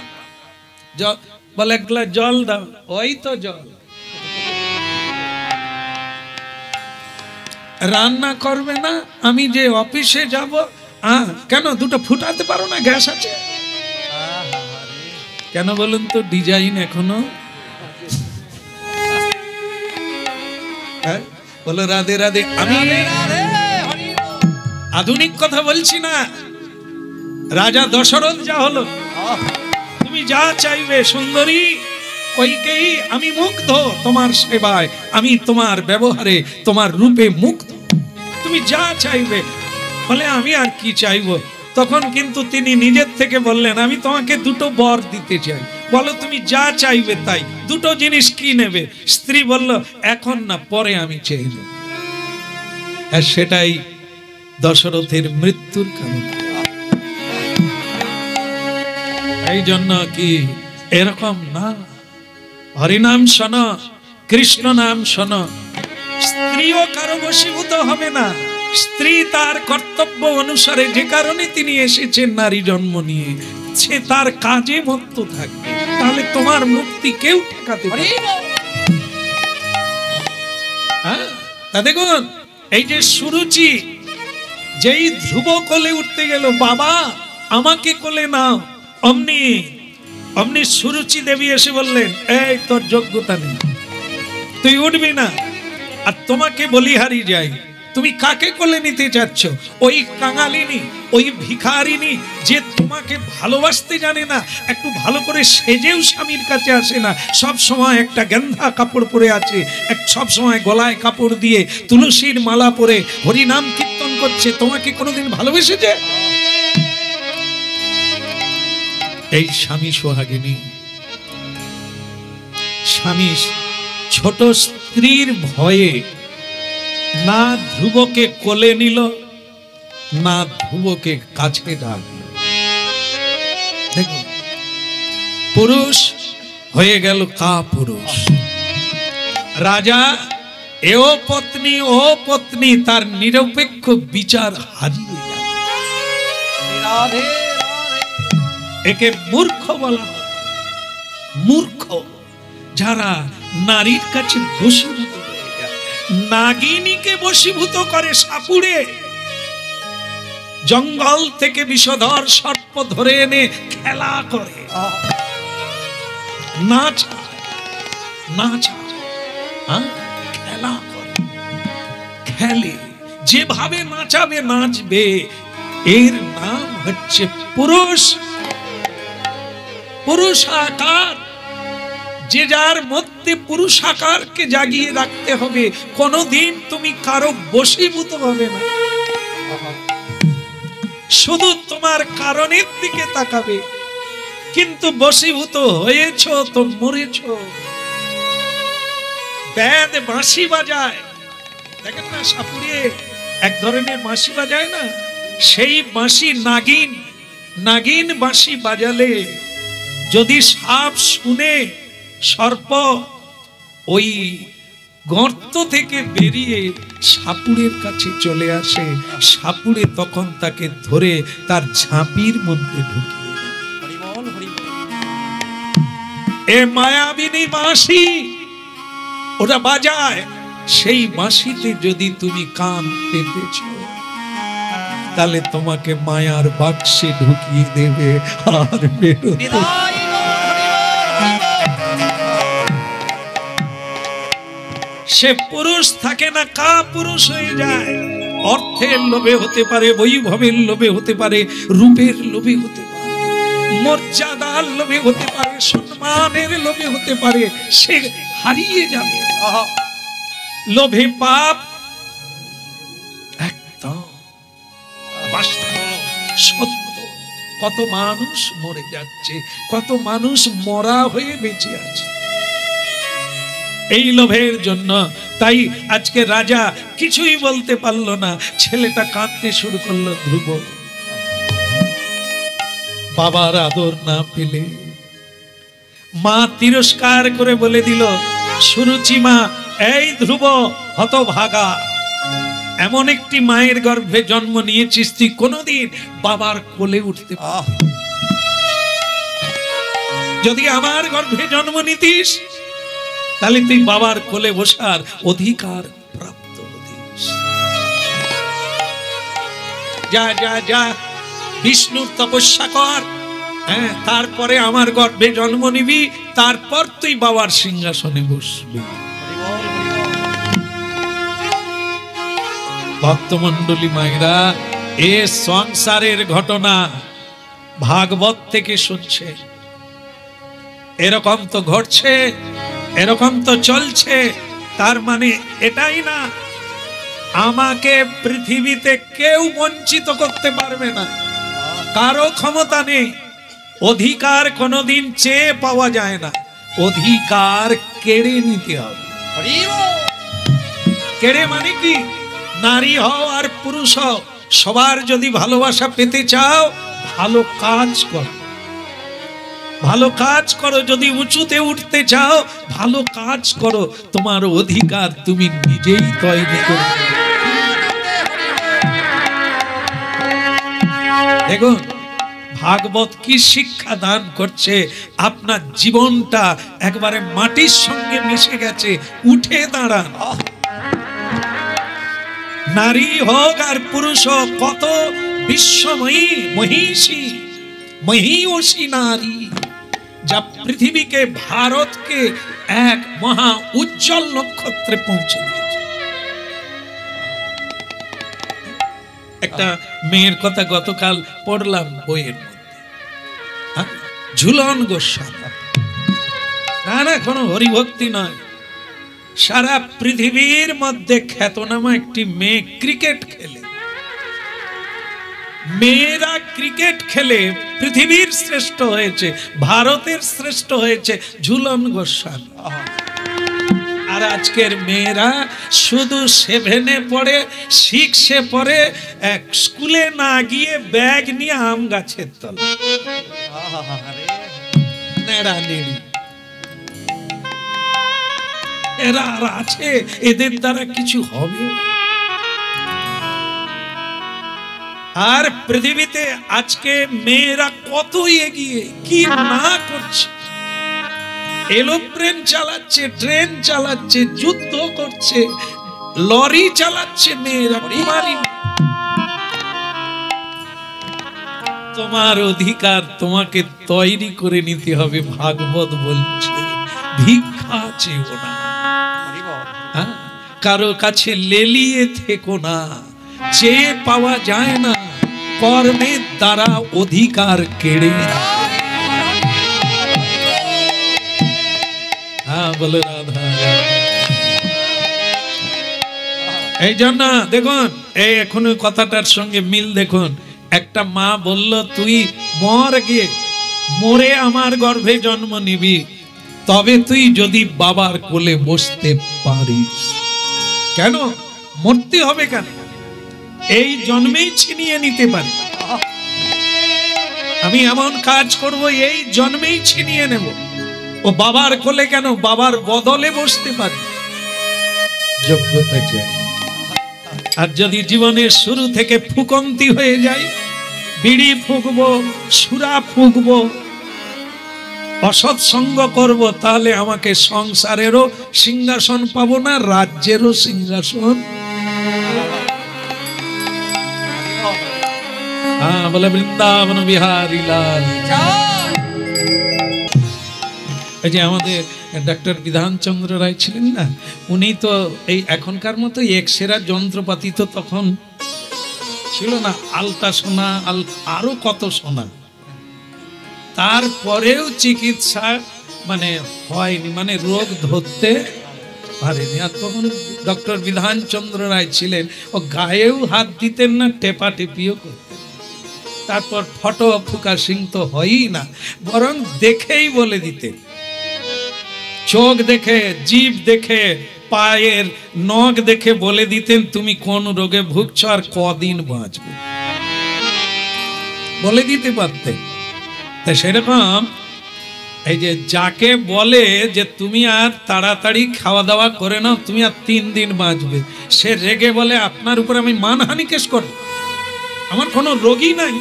বলে, এক গ্লাস জল দাও, ওই তো জল। রান্না করবে না, আমি যে অফিসে যাব, কেন দুটো ফুটাতে পারো না, গ্যাস আছে? কেন বলুন তো? ডিজাইন এখনো। বলো রাধে রাধে। আমি আধুনিক কথা বলছি না, রাজা দশরথ যা হলো, তুমি যা চাইবে সুন্দরী কইকেয়ী, আমি মুগ্ধ তোমার সেবায়, আমি তোমার ব্যবহারে, তোমার রূপে মুগ্ধ, তুমি যা চাইবে। বলে আমি আর কি চাইবো? তখন কিন্তু তিনি নিজের থেকে বললেন, আমি তোমাকে 2টো বর দিতে চাই, বলো তুমি যা চাইবে তাই। 2টো জিনিস কি নেবে? স্ত্রী বলল, এখন না, পরে আমি চাইব। আর সেটাই দশরথের মৃত্যুর কারণ। এই জন্য কি এরকম না, হরিনাম শোনো, কৃষ্ণ নাম শোনো। স্ত্রীও কারো বশীভূত হবে না। স্ত্রী তার কর্তব্য অনুসারে, যে কারণে তিনি এসেছেন নারী জন্ম নিয়ে, সে তার কাজে মত্ত থাকবে। তাহলে তোমার মুক্তি কেউ ঠেকাতে পারে না। তা দেখুন, এই যে সুরুচি, যেই ধ্রুব কোলে উঠতে গেল, বাবা আমাকে কোলে নাও, অমনি অমনি সুরুচি দেবী এসে বললেন, এই তোর যোগ্যতা নেই, তুই উঠবি না। আর তোমাকে বলিহারি যাই, তুমি কাকে কোলে নিতে চাচ্ছ? ওই কাঙালিনী, ওই ভিখারিনী যে তোমাকে ভালোবাসতে জানে না, একটু ভালো করে সেজেও স্বামীর কাছে আসে না, সব সময় একটা গেন্ধা কাপড় পরে আছে, সব সময় গলায় কাপড় দিয়ে তুলসীর মালা পরে হরিনাম কীর্তন করছে, তোমাকে কোনোদিন ভালোবেসেছে? এই স্বামী সোহাগিনী, স্বামী ছোট স্ত্রীর ভয়ে না ধ্রুবকে কোলে নিল, না ধ্রুবকে কাছে ডাকল। দেখো, পুরুষ হয়ে গেল কাপুরুষ। রাজা এও পত্নী ও পত্নী, তার নিরপেক্ষ বিচার হারিয়ে যায়। একে মূর্খ বলা হয়। মূর্খ যারা নারীর কাছে বশীভূত হয়ে যায়। নাগিনীকে বশীভূত করে সাপুড়ে, জঙ্গল থেকে বিষধর সর্প ধরে এনে খেলা করে, খেলা করে, খেলে, যেভাবে নাচাবে নাচবে। এর নাম হচ্ছে পুরুষ। পুরুষাকার, যে যার মধ্যে পুরুষাকারকে জাগিয়ে রাখতে হবে। কোনদিন তুমি কারো বশীভূত হবে না, শুধু তোমার কারণের দিকে তাকাবে, কিন্তু বশীভূত হয়েছ তো মরেছ। ব্যাদ বাঁশি বাজায়, দেখেন না, সাপুড়িয়ে এক ধরনের বাঁশি বাজায় না, সেই বাঁশি নাগিন, নাগিন বাঁশি বাজালে যদি সাপ শুনে সর্প ওই গর্ত থেকে বেরিয়ে সাপুড়ের কাছে চলে আসে, সাপুড়ে তখন তাকে ধরে তার ঝাঁপির মধ্যে ঢুকিয়ে এ মায়াবিনী বাঁশি ওরা বাজায়। সেই বাঁশিতে যদি তুমি কান পেতেছ, তাহলে তোমাকে মায়ার বাক্সে ঢুকিয়ে দেবে, আর বেরোতে। সে পুরুষ থাকে না, কাপুরুষ হয়ে যায়। অর্থের লোভে হতে পারে, বৈভবের লোভে হতে পারে, রূপের লোভে হতে পারে, মর্যাদার লোভে হতে পারে, সম্মানের লোভে হতে পারে, সে হারিয়ে যাবে। লোভে পাপ, একদম বাস্তব সত্য। কত মানুষ মরে যাচ্ছে, কত মানুষ মরা হয়ে বেঁচে আছে এই লোভের জন্য। তাই আজকে রাজা কিছুই বলতে পারলো না, ছেলেটা কাঁদতে শুরু করলো। ধ্রুব বাবার আদর না পেলে, মা তিরস্কার করে বলে দিল, সুরুচি মা, এই ধ্রুব হতভাগা, এমন একটি মায়ের গর্ভে জন্ম নিয়েছিস, তুই কোনদিন বাবার কোলে উঠতে পারবি? যদি আমার গর্ভে জন্ম নিতিস, তাহলে তুই বাবার কোলে বসার অধিকার প্রাপ্ত হতিস। যা যা যা, বিষ্ণুর তপস্যা কর, হ্যাঁ, তারপরে আমার গর্ভে জন্ম নিবি, তারপর তুই বাবার সিংহাসনে বসবি। ভক্তমণ্ডলী মায়েরা, এ সংসারের ঘটনা ভাগবত থেকে শুনছে। এরকম তো ঘটছে, এরকম তো চলছে। তার মানে এটাই না আমাকে পৃথিবীতে কেউ বঞ্চিত করতে পারবে না, কারো ক্ষমতা নেই। অধিকার কোনোদিন চেয়ে পাওয়া যায় না, অধিকার কেড়ে নিতে হবে। কেড়ে মানে কি? নারী হও আর পুরুষ হও, সবার যদি ভালোবাসা পেতে চাও, ভালো কাজ করো, ভালো কাজ করো, যদি উঁচুতে উঠতে চাও ভালো কাজ করো, তোমার অধিকার তুমি নিজেই তৈরি করো। দেখুন ভাগবত কি শিক্ষা দান করছে, আপনার জীবনটা একবারে মাটির সঙ্গে মিশে গেছে, উঠে দাঁড়ান। নারী হোক আর পুরুষ হোক, কত বিশ্বময়ী মহিষী মহীয়সী নারী, যা পৃথিবীকে ভারতকে এক মহা উজ্জ্বল নক্ষত্রে পৌঁছে দিয়েছে। একটা মেয়ের কথা গতকাল পড়লাম বইয়ের মধ্যে, ঝুলন গোস্বামী। না না, কোনো হরিভক্তি নয়, সারা পৃথিবীর মধ্যে খ্যাতনামা একটি মেয়ে ক্রিকেট খেলে, মেয়েরা ক্রিকেট খেলে পৃথিবীর শ্রেষ্ঠ হয়েছে, ভারতের শ্রেষ্ঠ হয়েছে ঝুলন গোস্বামী। আর আজকের মেয়েরা শুধু 7-এ পড়ে, 6-এ পড়ে, স্কুলে না গিয়ে ব্যাগ নিয়ে আম গাছের তলা নেড়া নেড়ি। এরা আর আছে? এদের দ্বারা কিছু হবে? আর পৃথিবীতে আজকে মেয়েরা কত এগিয়ে, কি না করছে, এরোপ্লেন চালাচ্ছে, ট্রেন চালাচ্ছে, যুদ্ধ করছে, লরি চালাচ্ছে মেয়েরা। তোমার অধিকার তোমাকে তৈরি করে নিতে হবে। ভাগবত বলছে ভিক্ষা চেও না, কারো কাছে লেলিয়ে থেকো না, চেয়ে পাওয়া যায় না, কর্মের দ্বারা অধিকার কেড়ে। হ্যাঁ বলে রাধা। এই জন্য দেখুন, এই এখন কথাটার সঙ্গে মিল দেখুন। একটা মা বলল, তুই মর গিয়ে, মরে আমার গর্ভে জন্ম নিবি, তবে তুই যদি বাবার কোলে বসতে পারিস। কেন মরতে হবে? কেন এই জন্মেই ছিনিয়ে নিতে পারি, আমি এমন কাজ করব এই জন্মেই ছিনিয়ে নেব। ও বাবার কোলে কেন, বাবার বদলে বসতে পারি, যোগ্যতা চাই। আর যদি জীবনের শুরু থেকে ফুকন্তি হয়ে যায়, বিড়ি ফুঁকবো, সুরা ফুঁকবো, অসৎ সঙ্গ করব, তাহলে আমাকে সংসারেরও সিংহাসন পাবো না, রাজ্যেরও সিংহাসন। বলে বৃন্দাবন বিহারী লাল। এই যে আমাদের ডক্টর বিধানচন্দ্র রায় ছিলেন না, উনি তো এই এখনকার মতো এক্সেরা যন্ত্রপাতি তো তখন ছিল না, আলতা সোনা, আরো কত সোনা, তারপরেও চিকিৎসা মানে হয়নি, মানে রোগ ধরতে পারেনি। আর তখন ডক্টর বিধানচন্দ্র রায় ছিলেন, ও গায়েও হাত দিতেন না, টেপা টেপিও করতেন। তারপর ফটো ফুকা সিং তো হয়ই না, বরং দেখেই বলে দিতেন, চোখ দেখে, জিভ দেখে, পায়ের নখ দেখে বলে দিতেন তুমি কোন রোগে ভুগছ আর কদিন বাঁচবে, বলে দিতে পারতেন। তাই সেরকম এই যে যাকে বলে যে তুমি আর তাড়াতাড়ি খাওয়া দাওয়া করে নাও, তুমি আর 3 দিন বাঁচবে, সে রেগে বলে আপনার উপর আমি মানহানি কেস করব, আমার কোনো রোগী নাই,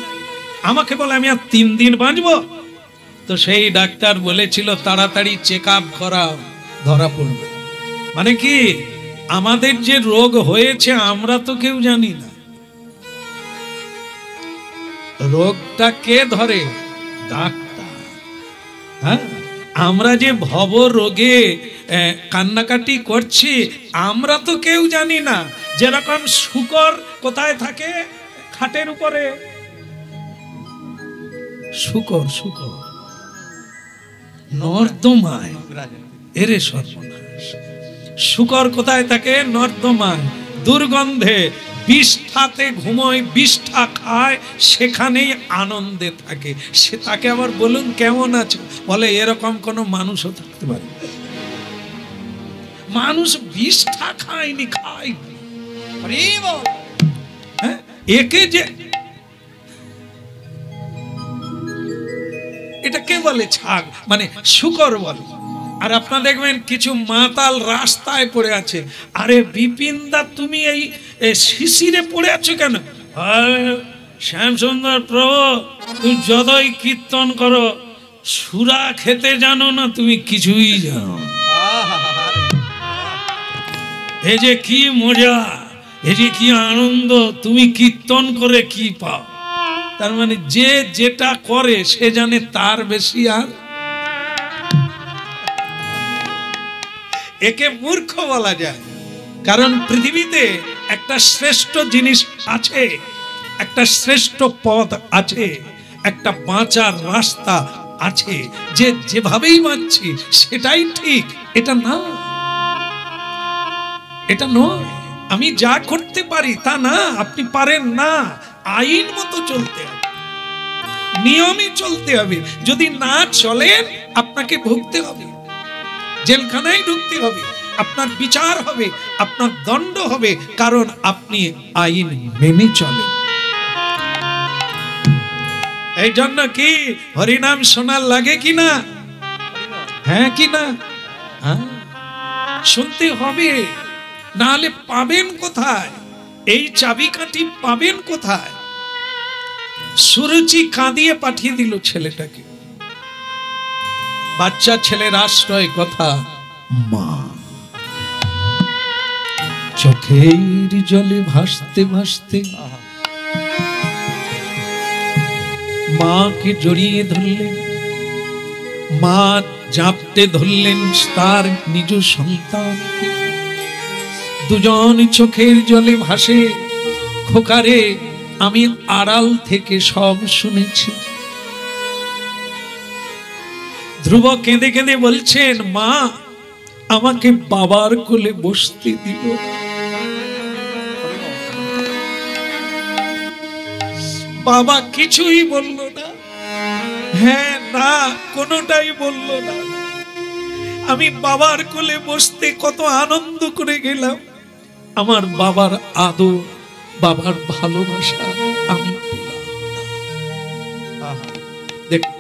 আমাকে বলে আমি আর 3 দিন বাঁচবো। তো সেই ডাক্তার বলেছিল তাড়াতাড়ি চেক আপ করাও, ধরা পড়বে। মানে কি, আমাদের যে রোগ হয়েছে আমরা তো কেউ জানি না, রোগটা কে ধরে? ডাক্তার। হ্যাঁ, আমরা যে ভব রোগে কান্নাকাটি করছি আমরা তো কেউ জানি না। যেরকম শুকর কোথায় থাকে? খাটের উপরে। শুকর শুকর নর্দমায়, এরে সর্বনাশ। শুকর কোথায় থাকে? নর্দমায়, দুর্গন্ধে, বিষ্ঠাতে ঘুমোয়, বিষ্ঠা খায়, সেখানেই আনন্দে থাকে। সে তাকে আবার বলুন কেমন আছে, বলে এরকম কোন মানুষও থাকতে পারে? মানুষ বিষ্ঠা খায়নি, খায়। একে যে এটা কে বলে? ছাগ মানে শুকর বলে। আর আপনারা দেখবেন কিছু মাতাল রাস্তায় পড়ে আছে। আরে বিপিন দা, তুমি এই শিশিরে পড়ে আছো কেন? শ্যামসুন্দর প্রভু, তুমি যতই কীর্তন করো, সুরা খেতে জানো না, তুমি কিছুই জানো। এই যে কি মজা, এই যে কি আনন্দ, তুমি কীর্তন করে কি পাও? তার মানে যে যেটা করে সে জানে তার বেশি। আর একে মূর্খ বলা যায়, কারণ পৃথিবীতে একটা শ্রেষ্ঠ জিনিস আছে, একটা শ্রেষ্ঠ পথ আছে, একটা বাঁচার রাস্তা আছে। যে যেভাবেই বাঁচছি সেটাই ঠিক, এটা না, এটা নয়। আমি যা করতে পারি তা না, আপনি পারেন না। আইন মতো চলতে হবে, নিয়মে চলতে হবে। যদি না চলেন আপনাকে ভুগতে হবে, জেলখানায় ঢুকতে হবে, আপনার বিচার হবে, আপনার দণ্ড হবে, কারণ আপনি আইন মেনে চলেন। এই জন্য কি হরিনাম শোনার লাগে কি না? হ্যাঁ কি না? হ্যাঁ, শুনতে হবে, নাহলে পাবেন কোথায়? এই চাবিকাঠি পাবেন কোথায়? সুরুচি কাঁদিয়ে পাঠিয়ে দিল ছেলেটাকে। বাচ্চা ছেলের আশ্রয় কথা মা। চোখের জলে ভাসতে ভাসতে মাকে জড়িয়ে ধরলেন। মা জাপটে ধরলেন তার নিজ সন্তানকে। দুজন চোখের জলে ভাসে। খোকারে, আমি আড়াল থেকে সব শুনেছি। ধ্রুব কেঁদে কেঁদে বলছেন, মা আমাকে বাবার কোলে বসতে দিল। বাবা কিছুই বলল না, হ্যাঁ না কোনোটাই বলল না। আমি বাবার কোলে বসতে কত আনন্দ করে গেলাম। আমার বাবার আদর, বাবার ভালোবাসা আমি পেলাম। দেখুন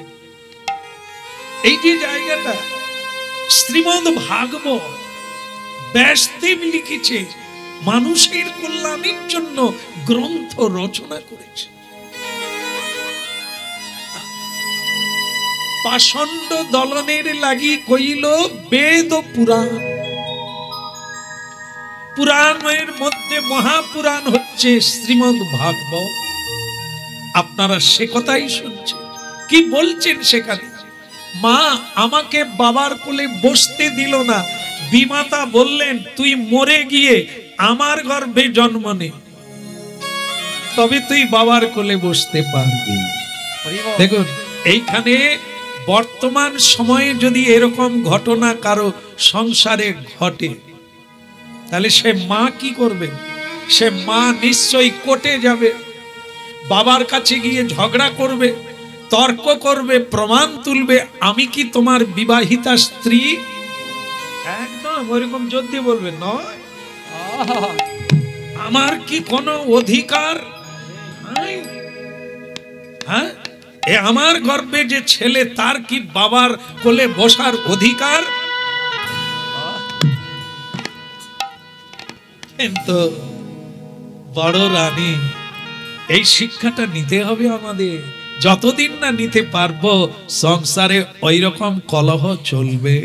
এই যে জায়গাটা, শ্রীমদ্ ভাগবত ব্যাসদেব লিখেছে, মানুষের কল্যাণের জন্য গ্রন্থ রচনা করেছে। পাষণ্ড দলনের লাগি কইল বেদ পুরাণ। পুরাণের মধ্যে মহাপুরাণ হচ্ছে শ্রীমদ্ ভাগবত। আপনারা সে কথাই শুনছেন। কি বলছেন সেখানে? মা আমাকে বাবার কোলে বসতে দিল না। বিমাতা বললেন, তুই মরে গিয়ে আমার গর্ভে জন্ম নে, তবে তুই বাবার কোলে বসতে পারবি। দেখুন এইখানে বর্তমান সময়ে যদি এরকম ঘটনা কারো সংসারে ঘটে, তাহলে সে মা কি করবে? সে মা নিশ্চয়ই কোর্টে যাবে, বাবার কাছে গিয়ে ঝগড়া করবে, তর্ক করবে, প্রমাণ তুলবে, আমি কি তোমার বিবাহিতা স্ত্রী? একদম ওরকম জোর দিয়ে বলবে, নয়। আমার কি কোনো অধিকার? হ্যাঁ, এ আমার গর্ভে যে ছেলে, তার কি বাবার কোলে বসার অধিকার? কিন্তু বড় রানী, এই শিক্ষাটা নিতে হবে আমাদের। যতদিন না নিতে পারবো সংসারে ওই রকম কলহ চলবে।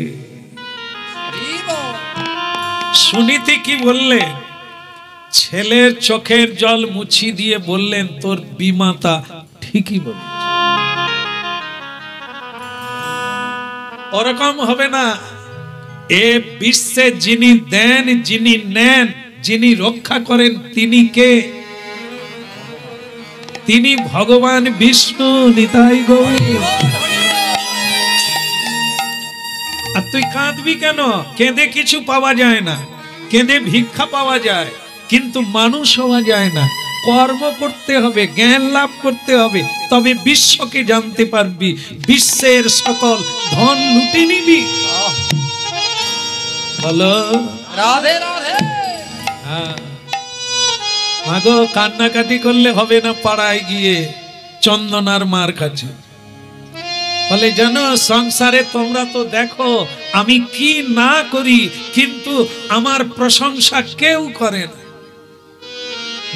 সুনীতি কি বললেন? ছেলের চোখের জল মুছি দিয়ে বললেন, তোর বিমাতা ঠিকই বলে। ওরকম হবে না। এ বিশ্বে যিনি দেন, যিনি নেন, যিনি রক্ষা করেন, তিনি কে? তিনি ভগবান বিষ্ণু। নিতাই গৌর। আর তুই কাঁদবি কেন? কেঁদে কিছু পাওয়া যায় না, কেঁদে ভিক্ষা পাওয়া যায়, কিন্তু মানুষ হওয়া যায় না। কর্ম করতে হবে, জ্ঞান লাভ করতে হবে, তবে বিশ্বকে জানতে পারবি। বিশ্বের সকল ধন লুটে নিবি। বলো রাধে রাধে। হ্যাঁ, মাগো কান্নাকাটি করলে হবে না। পাড়ায় গিয়ে চন্দনার মার কাছে বলে জানো সংসারে তোমরা তো দেখো আমি কি না করি, কিন্তু আমার প্রশংসা কেউ করে না।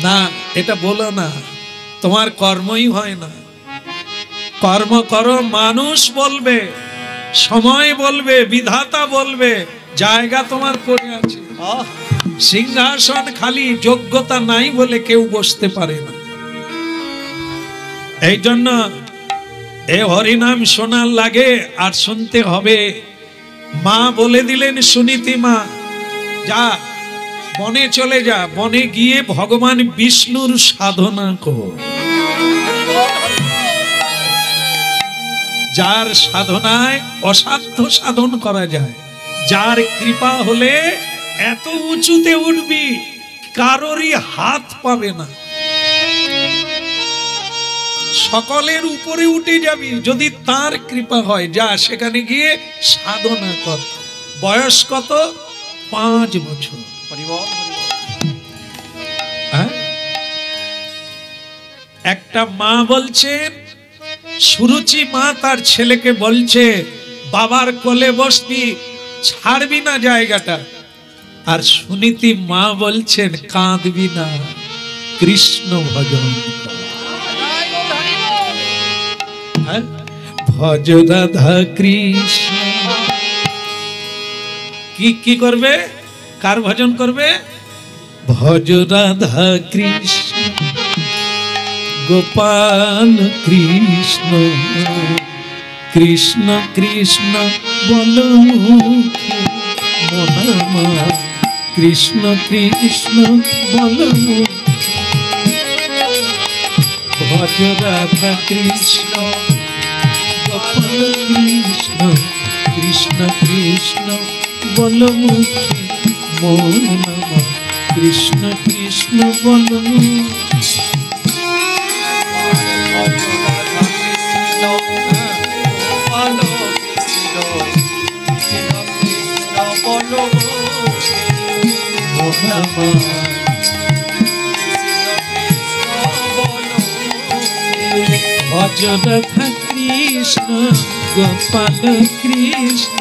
না, এটা বলো না, তোমার কর্মই হয় না। কর্ম করো, মানুষ বলবে, সময় বলবে, বিধাতা বলবে, জায়গা তোমার পড়ে আছে। সিংহাসন খালি, যোগ্যতা নাই বলে কেউ বসতে পারে না। এই জন্য এ হরিনাম শোনার লাগে আর শুনতে হবে। মা বলে দিলেন সুনীতি মা, যা বনে চলে যা, বনে গিয়ে ভগবান বিষ্ণুর সাধনা কর। যার সাধনায় অসাধ্য সাধন করা যায়, যার কৃপা হলে এত উঁচুতে উঠবি কারোরই হাত পাবে না, সকলের উপরে উঠে যাবি যদি তার কৃপা হয়। যা সেখানে গিয়ে সাধনা কর। বয়স কত? 5 বছর। একটা মা বলছেন, সুরুচি মা তার ছেলেকে বলছে বাবার কোলে বসবি, ছাড়বি না জায়গাটা। আর সুনীতি মা বলছেন কাঁদবি না, কৃষ্ণ ভজন ভজ রাধা কৃষ্ণ। কি করবে? কার ভজন করবে? ভজ রাধা কৃষ্ণ গোপাল কৃষ্ণ, কৃষ্ণ কৃষ্ণ বল মুখে মনামা, কৃষ্ণ কৃষ্ণ বল মুখে। ভজ রাধা কৃষ্ণ গোপাল কৃষ্ণ, কৃষ্ণ কৃষ্ণ বল মুখে মনামা, কৃষ্ণ কৃষ্ণ বল মুখে। ভজ রাধা কৃষ্ণ গোপাল কৃষ্ণ,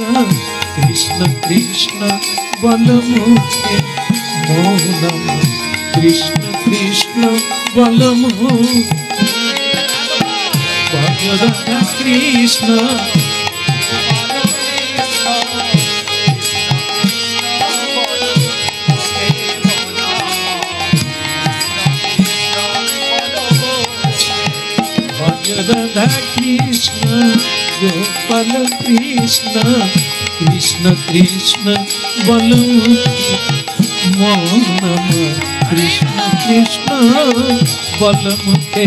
কৃষ্ণ কৃষ্ণ বল মুখে মনামা, কৃষ্ণ কৃষ্ণ বল মুখে। ভজ রাধা কৃষ্ণ রাধা কৃষ্ণ গোপাল কৃষ্ণ, কৃষ্ণ কৃষ্ণ বল মুখে মনামা, কৃষ্ণ কৃষ্ণ বল মুখে।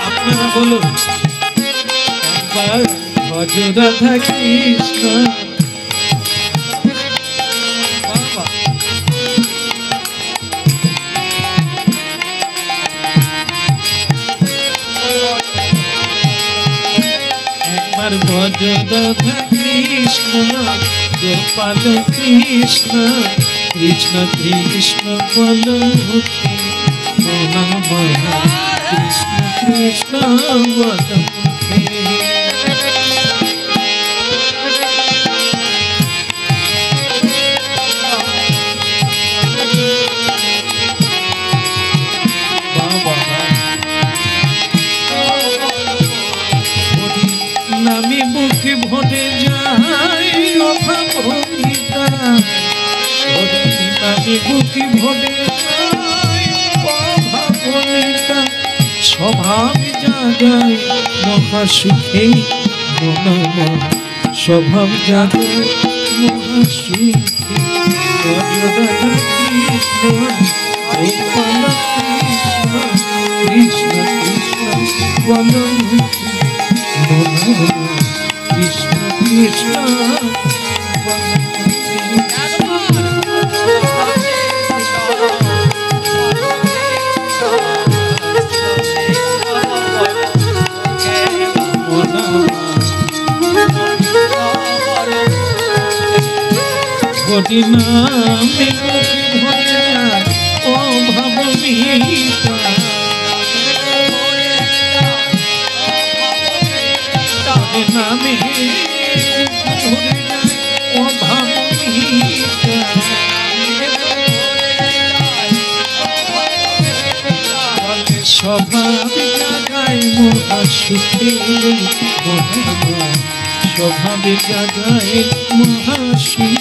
আপনারা বলুন ভজ রাধা কৃষ্ণ। একবার ভজ রাধা কৃষ্ণ গোপাল কৃষ্ণ, কৃষ্ণ কৃষ্ণ বল মুখে মনামা, কৃষ্ণ কৃষ্ণ বল মুখে। নামি বুক ভরে যাই অভাবিতা, নামি বুক ভরে যাই অভাবিতা, স্বভাব জাগায় মহা সুখে মনামা, স্বভাব জাগায় মহা সুখে। ভজ রাধা কৃষ্ণ গোপাল কৃষ্ণ, কৃষ্ণ কৃষ্ণ বল মুখে মনামা, কৃষ্ণ কৃষ্ণ বল মুখে। মনামা হরি নামে ভরে যায় অভাব মিটায়, হরি নামে ভরে যায় অভাব মিটায়, স্বভাব জাগায় মহা সুখে, স্বভাবে জাগায় মহা সুখে।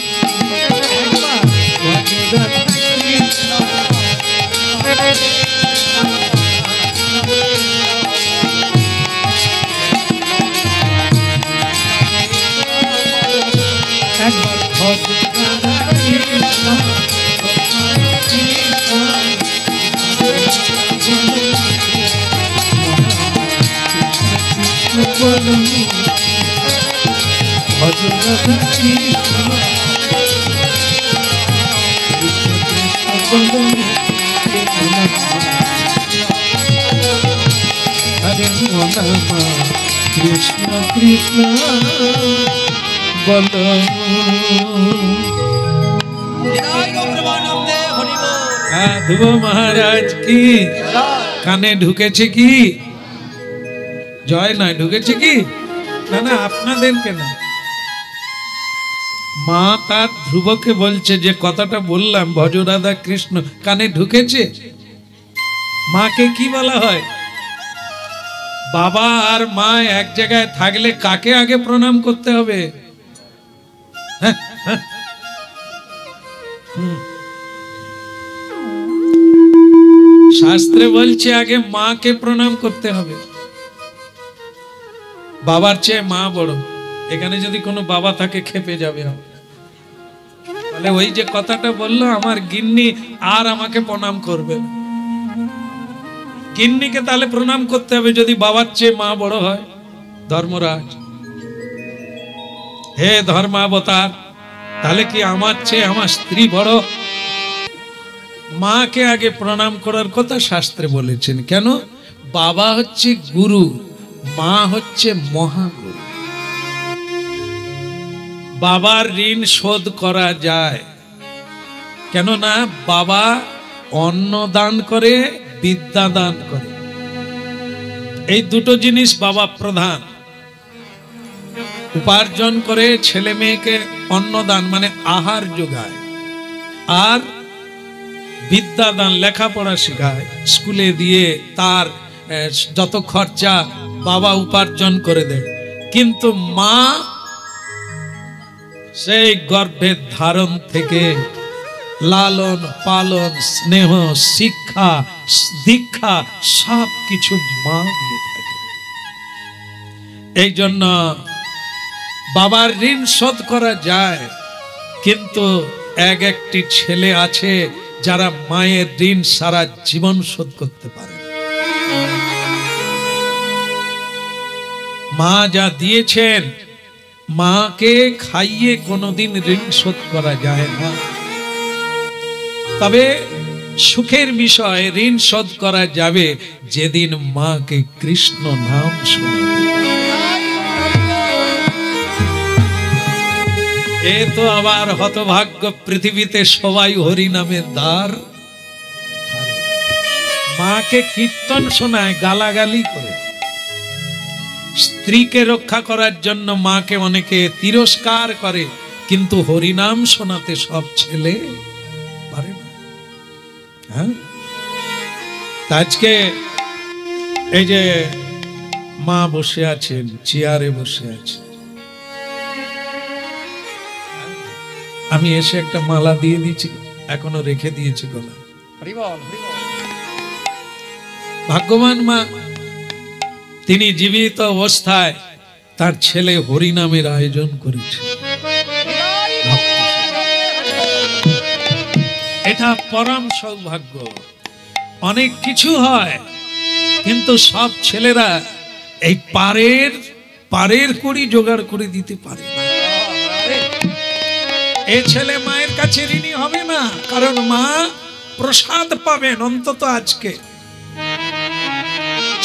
একবার হরে কৃষ্ণ কৃষ্ণ বল। ধ্রুব মহারাজ কি কানে ঢুকেছে কি? জয় নয়, ঢুকেছে কি? না না, আপনাদের কেন? মা তার ধ্রুবকে বলছে যে কথাটা বললাম ভজ রাধা কৃষ্ণ কানে ঢুকেছে? মাকে কি বলা হয়? বাবা আর মা এক জায়গায় থাকলে কাকে আগে প্রণাম করতে হবে? শাস্ত্রে বলছে আগে মাকে প্রণাম করতে হবে। বাবার চেয়ে মা বড়। এখানে যদি কোনো বাবা থাকে খেপে যাবে, তাহলে ওই যে কথাটা বললো আমার গিন্নি আর আমাকে প্রণাম করবে না। গিন্নিকে তাহলে প্রণাম করতে হবে যদি বাবার চেয়ে মা বড় হয়। ধর্মরাজ, হে ধর্মাবতার, তাহলে কি আমার চেয়ে আমার স্ত্রী বড়? মাকে আগে প্রণাম করার কথা শাস্ত্রে বলেছেন। কেন? বাবা হচ্ছে গুরু, মা হচ্ছে মহাগুরু। বাবার ঋণ শোধ করা যায়, কেননা বাবা অন্ন দান করে, বিদ্যা দান করে। এই দুটো জিনিস বাবা প্রধান। উপার্জন করে ছেলে মেয়েকে অন্নদান মানে আহার যোগায়, আর বিদ্যা দান লেখাপড়া শেখায়, স্কুলে দিয়ে তার যত খরচা বাবা উপার্জন করে দেয়। কিন্তু মা সেই গর্ভের ধারণ থেকে লালন পালন, স্নেহ, শিক্ষা, দীক্ষা সব কিছু মা দিয়ে থাকে। এই জন্য বাবার ঋণ শোধ করা যায়, কিন্তু একটি ছেলে আছে যারা মায়ের ঋণ সারা জীবন শোধ করতে পারে। মা যা দিয়েছেন, মাকে খাইয়ে কোনোদিন ঋণ শোধ করা যায় না। তবে সুখের বিষয় ঋণ শোধ করা যাবে যেদিন মাকে কৃষ্ণ নাম শোনাবে। এ তো আবার হতভাগ্য, পৃথিবীতে সবাই হরি নামের দ্বার। মাকে কীর্তন শোনায়, গালাগালি করে। স্ত্রীকে রক্ষা করার জন্য মাকে অনেকে তিরস্কার করে, কিন্তু হরিনাম শোনাতে সব ছেলে পারে না। হ্যাঁ, আজকে এই যে মা বসে আছেন, চেয়ারে বসে আছেন, আমি এসে একটা মালা দিয়ে দিয়েছি, এখনো রেখে দিয়েছি গলা। ভাগ্যবান মা, তিনি জীবিত অবস্থায় তার ছেলে হরিনামের আয়োজন করেছে। এটা পরম সৌভাগ্য। অনেক কিছু হয়, কিন্তু সব ছেলেরা এই পারের কড়ি জোগাড় করে দিতে পারে না। এ ছেলে মায়ের কাছে ঋণী হবে না, কারণ মা প্রসাদ পাবেন। অন্তত আজকে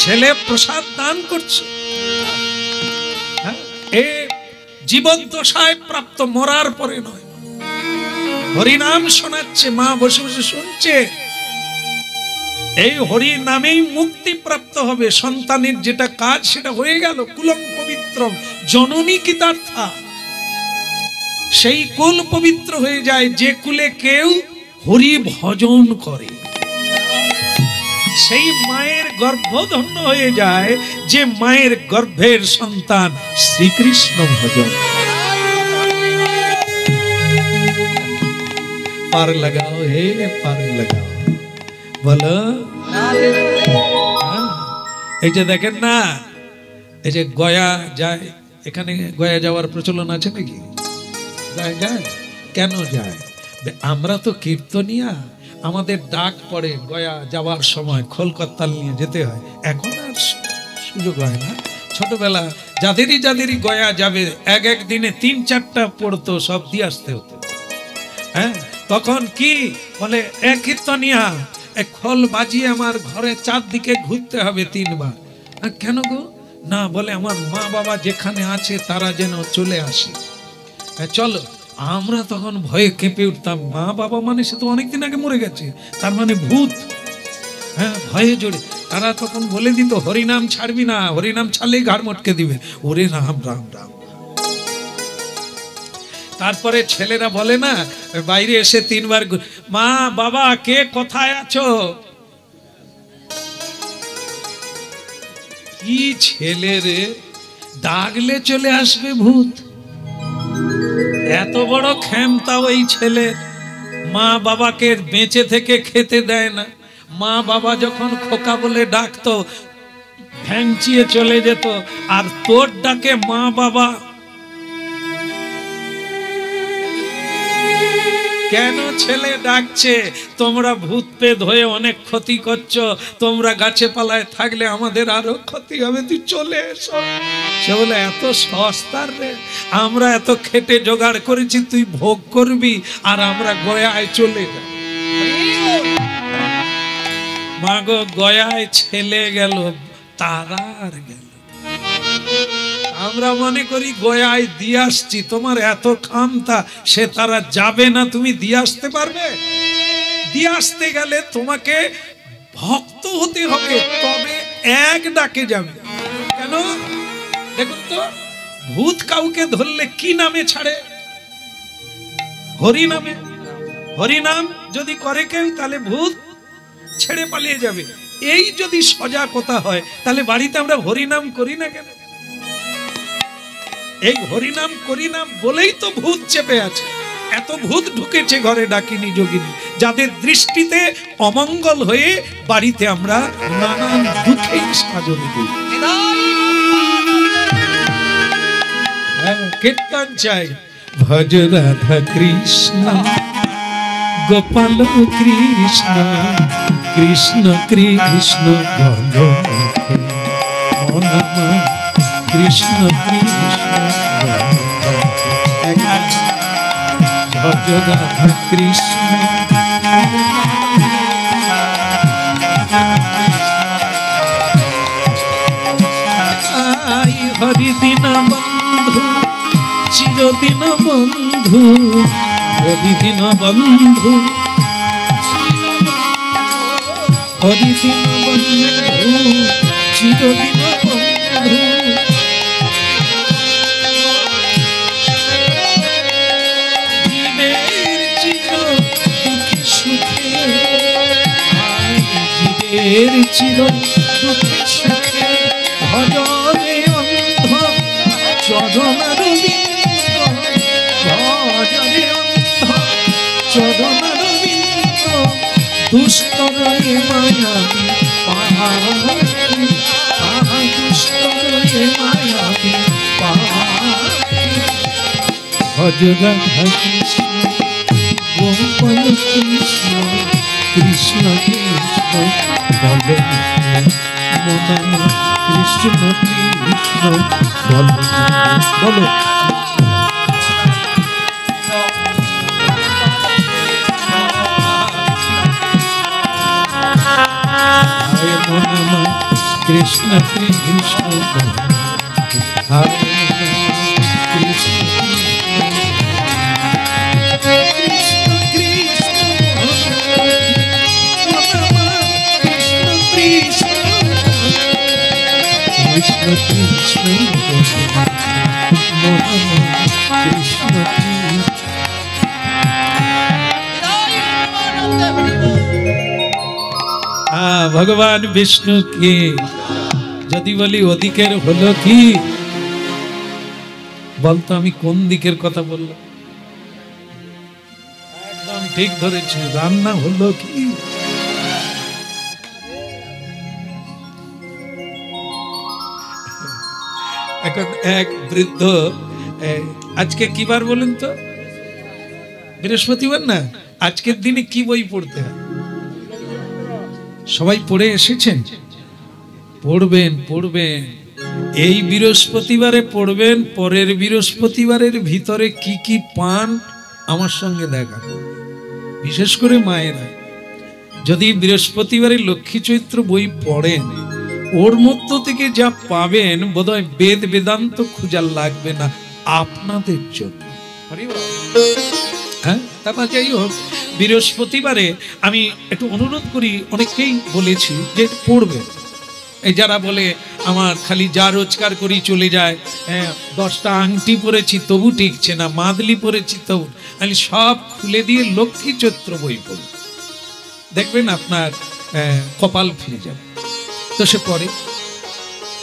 ছেলে প্রসাদ দান করছে, এ জীবন দশায় প্রাপ্ত, মরার পরে নয়। হরিনাম শোনাচ্ছে, মা বসে বসে শুনছে। এই হরি নামেই মুক্তি প্রাপ্ত হবে। সন্তানের যেটা কাজ সেটা হয়ে গেল। কুলং পবিত্র জননী কৃতার্থা। সেই কুল পবিত্র হয়ে যায় যে কুলে কেউ হরি ভজন করে। সেই মায়ের গর্ভ ধন্য হয়ে যায় যে মায়ের গর্ভের সন্তান শ্রীকৃষ্ণ ভজন। পার লাগাও হে পার লাগাও, বলো। এই যে দেখেন না, এই যে গয়া যায়, এখানে গয়া যাওয়ার প্রচলন আছে নাকি? যায়? কেন যায়? আমরা তো কীর্তনিয়া, আমাদের ডাক পড়ে গয়া যাওয়ার সময় খোলকত্তাল নিয়ে যেতে হয়। এখন আর সুযোগ হয় না। ছোটবেলা যাদেরই গয়া যাবে এক দিনে 3-4টা পড়তো, সব দিয়ে আসতে হতো। হ্যাঁ, তখন কি বলে, এক কীর্তনিয়া এক খোল বাজিয়ে আমার ঘরে চারদিকে ঘুরতে হবে 3 বার। কেন গো? না, বলে আমার মা বাবা যেখানে আছে তারা যেন চলে আসে। চলো। আমরা তখন ভয়ে কেঁপে উঠতাম। মা বাবা মানে সে তো অনেকদিন আগে মরে গেছে, তার মানে ভূত। হ্যাঁ, ভয়ে জড়ে তারা তখন বলে দিত, হরিনাম ছাড়বি না, হরিনাম ছাড়লেই ঘাড় মটকে দিবে। ওরে রাম রাম রাম। তারপরে ছেলেরা বলে না, বাইরে এসে 3 বার, মা বাবা কে কোথায় আছো? কি ছেলে রে, ডাকলে চলে আসবে ভূত। এত বড় ক্ষমতা ওই ছেলে। মা বাবাকে বেঁচে থেকে খেতে দেয় না। মা বাবা যখন খোকা বলে ডাকতো, ভ্যাংচিয়ে চলে যেত। আর তোর ডাকে মা বাবা কেন ছেলে ডাকছে? তোমরা ভূত পেদ হয়ে অনেক ক্ষতি করছো, তোমরা গাছে পালায় থাকলে আমাদের আরো ক্ষতি হবে, তুই চলে এসো। সে বলে, এত সস্তার রে, আমরা এত খেটে জোগাড় করেছি, তুই ভোগ করবি আর আমরা গয়ায় চলে যাই। মাগো, গয়ায় ছেলে গেল, তারা আর গেল। আমরা মনে করি গয়ায় দিয়ে আসছি, তোমার এত ক্ষমতা, সে তারা যাবে না, তুমি দিয়ে আসতে পারবে? দিয়ে আসতে গেলে তোমাকে ভক্ত হতে হবে, তবে এক ডাকে যাবে। কেন? দেখুন তো, ভূত কাউকে ধরলে কি নামে ছাড়ে? হরি নামে। হরিনাম যদি করে কেউ, তাহলে ভূত ছেড়ে পালিয়ে যাবে। এই যদি সজা কথা হয়, তাহলে বাড়িতে আমরা হরিনাম করি না কেন? এই হরিনাম করিনাম বলেই তো ভূত চেপে আছে। এত ভূত ঢুকেছে ঘরে, ডাকিনী যোগিনী, যাদের দৃষ্টিতে অমঙ্গল হয়ে বাড়িতে আমরা নানান দুঃখে সাজনি দিই। কীর্তন চাই, ভজ রাধা কৃষ্ণ গোপাল কৃষ্ণ কৃষ্ণ কৃষ্ণ কৃষ্ণ কৃষ্ণ ভজ রাধা কৃষ্ণ। হরিদিন বন্ধু চিরদিন বন্ধু, হরিদিন বন্ধু হরিদিন বন্ধু চিরদিন বন্ধু। জীবের চির দুঃখে সুখে, জীবের চির দুঃখে সুখে, ভজনে অন্ধ চরণার বিন্দ, ভজনে অন্ধ চরণার বিন্দ, দুষ্টরে মায়াবী পাখি, দুষ্টরে মায়াবী পাখি। ভজ রাধা কৃষ্ণ গোপাল কৃষ্ণ কৃষ্ণ কৃষ্ণ বল মন কৃষ্ণ কৃষ্ণ বল বলো। কৃষ্ণ কৃষ্ণ হরে কৃষ্ণ কৃষ্ণ ভগবান বিষ্ণু কি। যদি বলি ওদিকের হলো কি, বলতো আমি কোন দিকের কথা বললাম? একদম ঠিক ধরেছে, রান্না হলো কি। এখন এক বৃদ্ধ, আজকে কি বার বলেন তো? বৃহস্পতিবার না? আজকের দিনে কি বই পড়তে হয়? সবাই পড়ে এসেছেন? পড়বেন পড়বেন, এই বৃহস্পতিবারে পড়বেন, পরের বৃহস্পতিবারের ভিতরে কি কি পান আমার সঙ্গে দেখা করবেন। বিশেষ করে মায়েরা যদি বৃহস্পতিবারে লক্ষ্মী চৈত্র বই পড়েন, ওর মধ্য থেকে যা পাবেন বোধহয় বেদ বেদান্ত খোঁজার লাগবে না আপনাদের জন্য। হ্যাঁ, তারপর যাই হোক, বৃহস্পতিবারে আমি একটু অনুরোধ করি, অনেককেই বলেছি যে পড়বে। এই যারা বলে আমার খালি যা রোজগার করি চলে যায়, 10টা আংটি পরেছি তবু টিকছে না, মাদলি পরেছি তবু, আমি সব খুলে দিয়ে লক্ষ্মী চৈত্র বই পড়ব, দেখবেন আপনার কপাল ফিরে যাবে। তো সে পড়ে।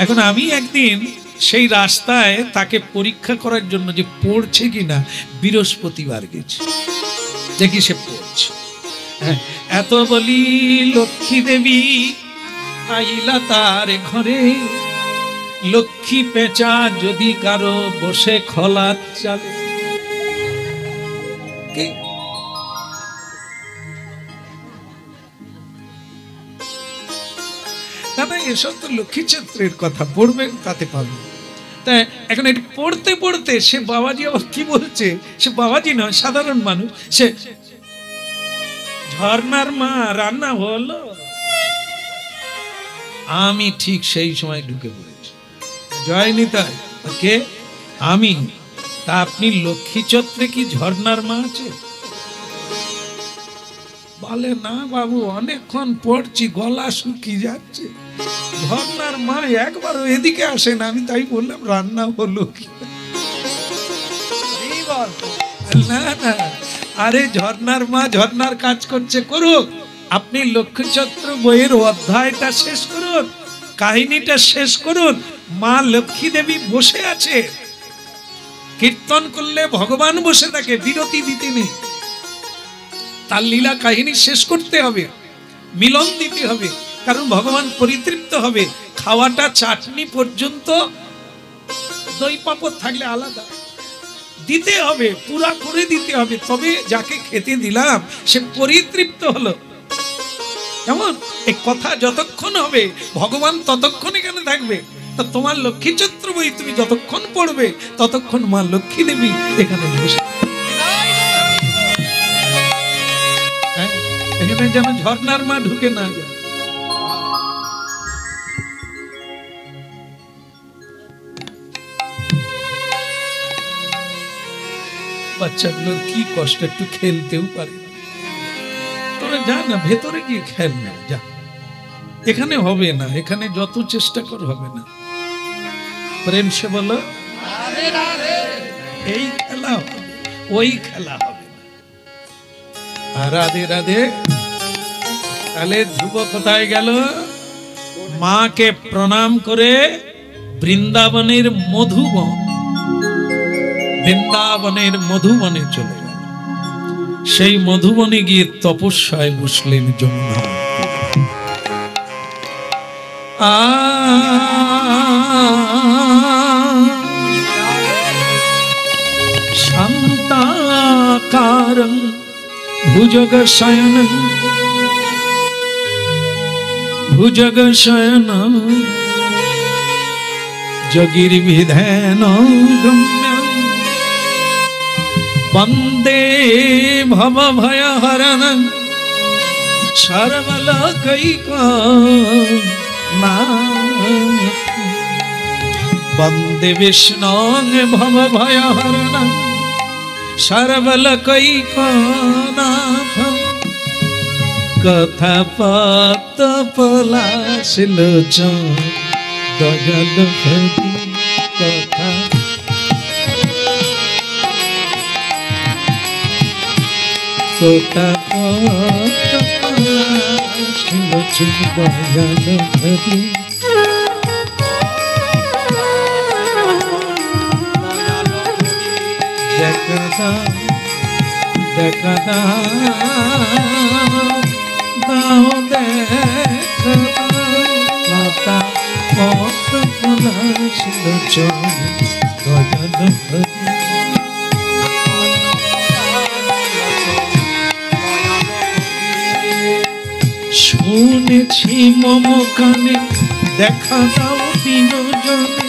এখন আমি একদিন সেই রাস্তায় তাকে পরীক্ষা করার জন্য যে পড়ছে কিনা বৃহস্পতিবার গেছি, দেখি সে পড়ছে। এত বলি লক্ষ্মী দেবী আইলা তার ঘরে, লক্ষ্মী পেঁচা যদি কারো বসে খোলা চালে। দাদা এসব তো লক্ষ্মী চৈত্রের কথা, পড়বেন তাতে পাবেন। তাই এখন এটি পড়তে পড়তে সে বাবাজি আবার কি বলছে, সে বাবাজি নয়, সাধারণ মানুষ, সে ঝর্ণার মা রান্না হলো। আমি ঠিক সেই সময় ঢুকে পড়েছি, জয় নিতাই। কে? আমি। তা আপনি লক্ষ্মী চৈত্রে কি ঝর্ণার মা আছে? বলে না বাবু, অনেকক্ষণ পড়ছি, গলা শুকিয়ে যাচ্ছে, ঝর্ণার মা একবারও এদিকে আসে না। আমি তাই বললাম রান্না হলো কি। না না, আরে ঝর্ণার মা ঝর্ণার কাজ করছে, করুক। আপনি লক্ষ্মী চৈত্র বইয়ের অধ্যায়টা শেষ করুন, কাহিনীটা শেষ করুন। মা লক্ষ্মী দেবী বসে আছে, কীর্তন করলে ভগবান বসে থাকে, বিরতি দিতে নেই। তার লীলা কাহিনী শেষ করতে হবে, মিলন দিতে হবে, কারণ ভগবান পরিতৃপ্ত হবে। খাওয়াটা চাটনি পর্যন্ত, দই পাপড় থাকলে আলাদা, দিতে হবে, পুরা করে দিতে হবে, তবে যাকে খেতে দিলাম সে পরিতৃপ্ত হলো। কেমন? এই কথা যতক্ষণ হবে ভগবান ততক্ষণ এখানে থাকবে। তা তোমার লক্ষ্মী চৈত্র বই তুমি যতক্ষণ পড়বে ততক্ষণ মা লক্ষ্মী দেবী এখানে বসে। এখানে যেন ঝর্ণার মা ঢুকে না যায়। বাচ্চাগুলোর কি কষ্ট, একটু খেলতেও পারে না। তোরা যা না, ভেতরে গিয়ে খেল না, যা, এখানে হবে না, এখানে যত চেষ্টা কর হবে না। প্রেম সে বলো এই খেলা হবে, ওই খেলা হবে না। রাধে রাধে। তাহলে ধ্রুব কোথায় গেল? মাকে প্রণাম করে বৃন্দাবনের মধুবন, বৃন্দাবনের মধুবনে চলে গেল। সেই মধুবনে গিয়ে তপস্যায় বসলেন যমুনা। শান্তাকারং ভুজগশয়নং ভুজগশয়নং যোগীর্বিধেনং গম্যং বন্দে ভবভয়হরণং সর্বলোকৈকনাথং বন্দে বিষ্ণুং ভবভয়হরণং সর্বলোকৈকনাথং কথা পত পলাশলোচন গগন ভরি কথা কথা পত পলাশলোচন দয়াল হরি দেখা দাও দেখা দাও দেখা মাতা পথ পলাশিল দয়াল হরি শুনেছি মম কানে দেখা দাও দিন জনে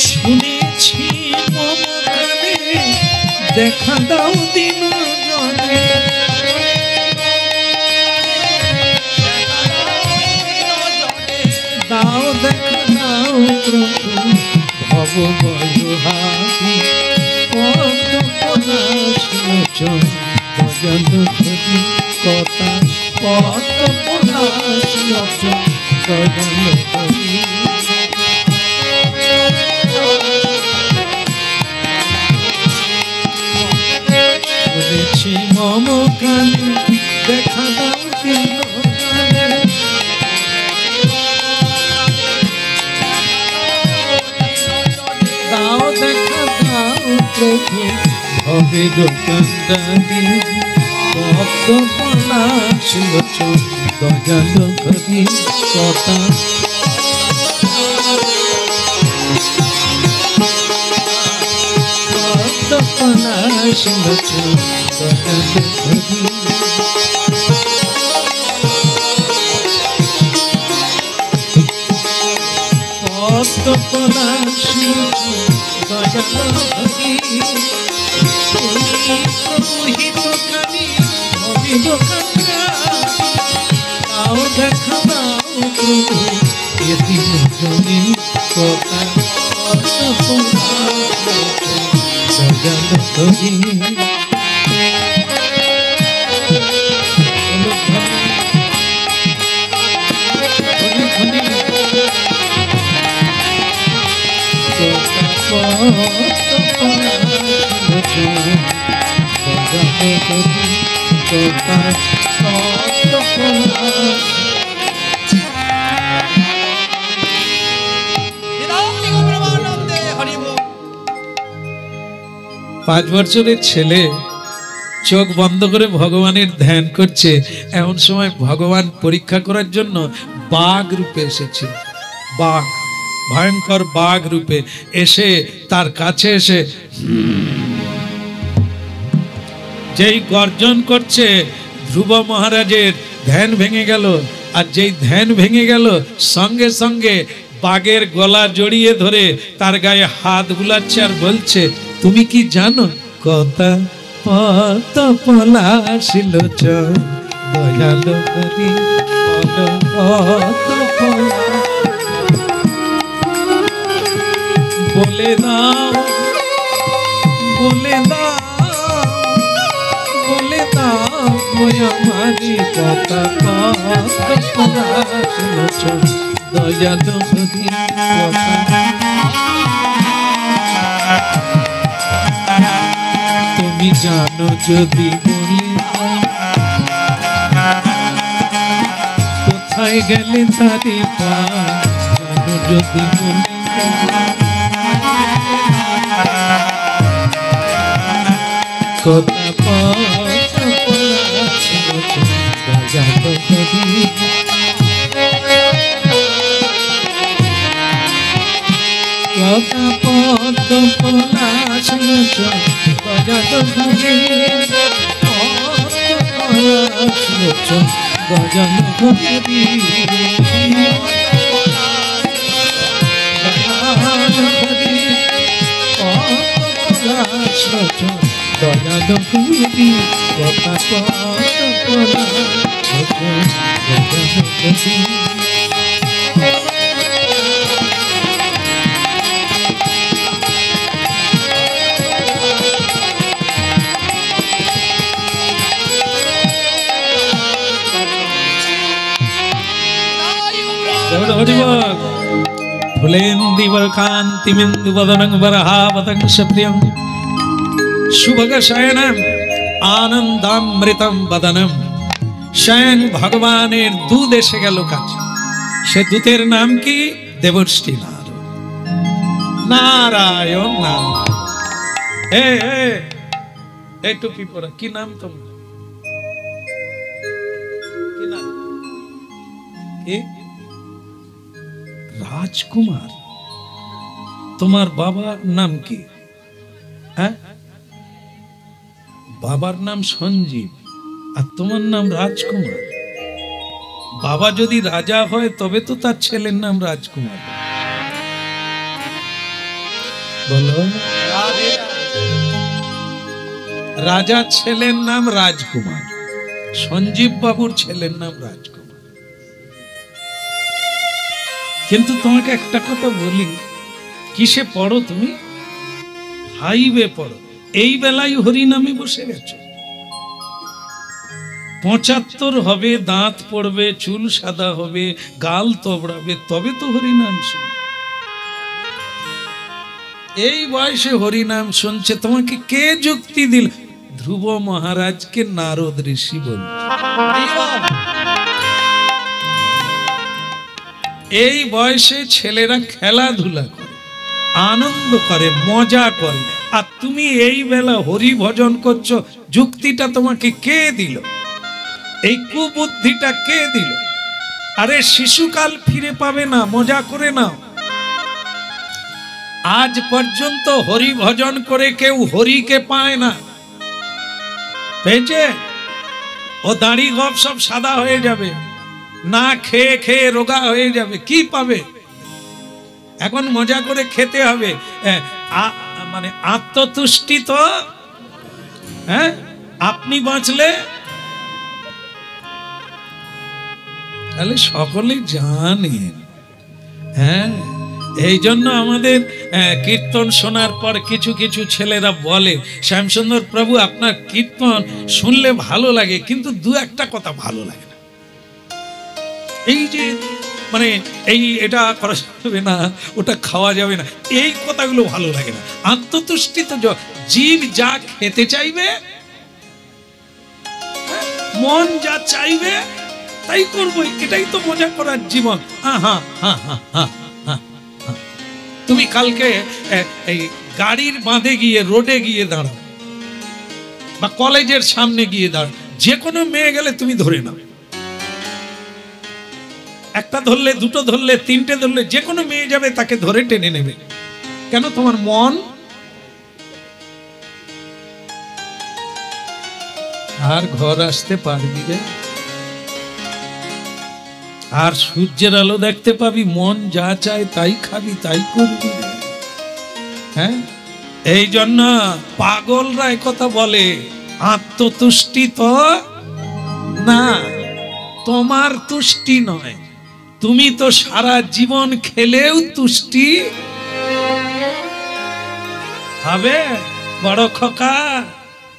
শুনেছি মম কানে দেখা দাও দিন জনে দাও দেখা দাও প্রভু ভব বয়হারি দয়াল হরি কথা পথ পলাশিল দয়াল হরি শুনেছি মম কানে দেখা দাও দিন জনে দাও দেখা দাও প্রভু অবিদ কান্দানি ভক্ত পলাশিল দয়াল হরি কথা ভক্ত পলাশিল দয়াল হরি ভক্ত পলাশিল দয়াল হরি দাও দেখা দাও প্রভু এদিন জনে কথা দয়াল হরি পাঁচ বছরের ছেলে চোখ বন্ধ করে ভগবানের ধ্যান করছে, এমন সময় ভগবান পরীক্ষা করার জন্য বাঘ রূপে এসেছিল। বাঘ, ভয়ঙ্কর বাঘ রূপে এসে তার কাছে এসে যেই গর্জন করছে, ধ্রুব মহারাজের ধ্যান ভেঙে গেল। আর যেই ধ্যান ভেঙে গেল, সঙ্গে সঙ্গে বাঘের গলা জড়িয়ে ধরে তার গায়ে হাত বুলাচ্ছে আর বলছে, তুমি কি জানো কথা পথ পলাশিল দয়াল হরি বলে দাও বলে দাও বলে দাও আমারি কথা পথ পলাশিল দয়াল হরি তুমি জানো যদি বলি কোথায় গেলে তারি জানো যদি বলি কথা পথ পলাশিল দয়াল হরি কথা পথ পলাশিল দয়াল হরি দয়াল হরি দয়াল হরি কথা পথ পলাশিল দয়াল হরি फुलेन्दिवकान्तिमिन्दुवदनं वरहावतं शप्रियं शुभगशयनं আনন্দামৃতম বদনম। স্বয়ং ভগবানের দূত এসে গেল কাছে। সে দূতের নাম কি? দেবর্ষি নারদ। নারায়ণ নারায়ণ। এই টুপি পরা কি নাম তোমার? কি নাম? রাজকুমার। তোমার বাবার নাম কি? হ্যাঁ, বাবার নাম সঞ্জীব আর তোমার নাম রাজকুমার। বাবা যদি রাজা হয় তবে তো তার ছেলের নাম রাজকুমার। বলো, রাজার ছেলের নাম রাজকুমার, সঞ্জীব বাবুর ছেলের নাম রাজকুমার। কিন্তু তোমাকে একটা কথা বলি, কিসে পড়ো তুমি? হাইওয়ে পড়ো। এই বেলায় হরিনামে বসে গেছো। 75 হবে, দাঁত পড়বে, চুল সাদা হবে, গাল তবড়াবে, তবে তো হরিনাম শুন। এই বয়সে হরিনাম শুনছে, তোমাকে কে যুক্তি দিল? ধ্রুব মহারাজকে নারদ ঋষি বলছে। এই বয়সে ছেলেরা খেলাধুলা করে, আনন্দ করে, মজা করে, আর তুমি এই বেলা হরি ভজন করছো। যুক্তিটা তোমাকে কে দিল? এই কুবুদ্ধিটা কে দিল? আরে শিশুকাল ফিরে পাবে না, মজা করে নাও। আজ পর্যন্ত হরি ভজন করে কেউ হরিকে পায় না। পেয়েছে? ও দাড়ি গপ সব সাদা হয়ে যাবে, না খেয়ে খেয়ে রোগা হয়ে যাবে, কি পাবে? এখন মজা করে খেতে হবে। মানে আত্মতুষ্টি তো, হ্যাঁ, আপনি বাঁচলে তাহলে সকলে জানেন। হ্যাঁ, এই জন্য আমাদের কীর্তন শোনার পর কিছু কিছু ছেলেরা বলে, শ্যামসুন্দর প্রভু আপনার কীর্তন শুনলে ভালো লাগে, কিন্তু দু একটা কথা ভালো লাগে না। এই যে মানে এই এটা করা যাবে না, ওটা খাওয়া যাবে না, এই কথাগুলো ভালো লাগে না। আত্মতুষ্টি তো জীব যা খেতে চাইবে, মন যা চাইবে তাই করবো, এটাই তো মজা করার জীবন। তুমি কালকে এই গাড়ির বাঁধে গিয়ে, রোডে গিয়ে দাঁড়াও, বা কলেজের সামনে গিয়ে দাঁড়াও, যে কোনো মেয়ে গেলে তুমি ধরে নাও। একটা ধরলে, দুটো ধরলে, তিনটে ধরলে, যে কোনো মেয়ে যাবে তাকে ধরে টেনে নেবে। কেন? তোমার মন। আর ঘর আসতে পারবি রে, আর সূর্যের আলো দেখতে পাবি, মন যা চায় তাই খাবি, তাই করবি। হ্যাঁ, এই জন্য পাগলরা কথা বলে আত্মতুষ্টি তো না, তোমার তুষ্টি নয়। তুমি তো সারা জীবন খেলেও তুষ্টি হবে। বড় খোকা,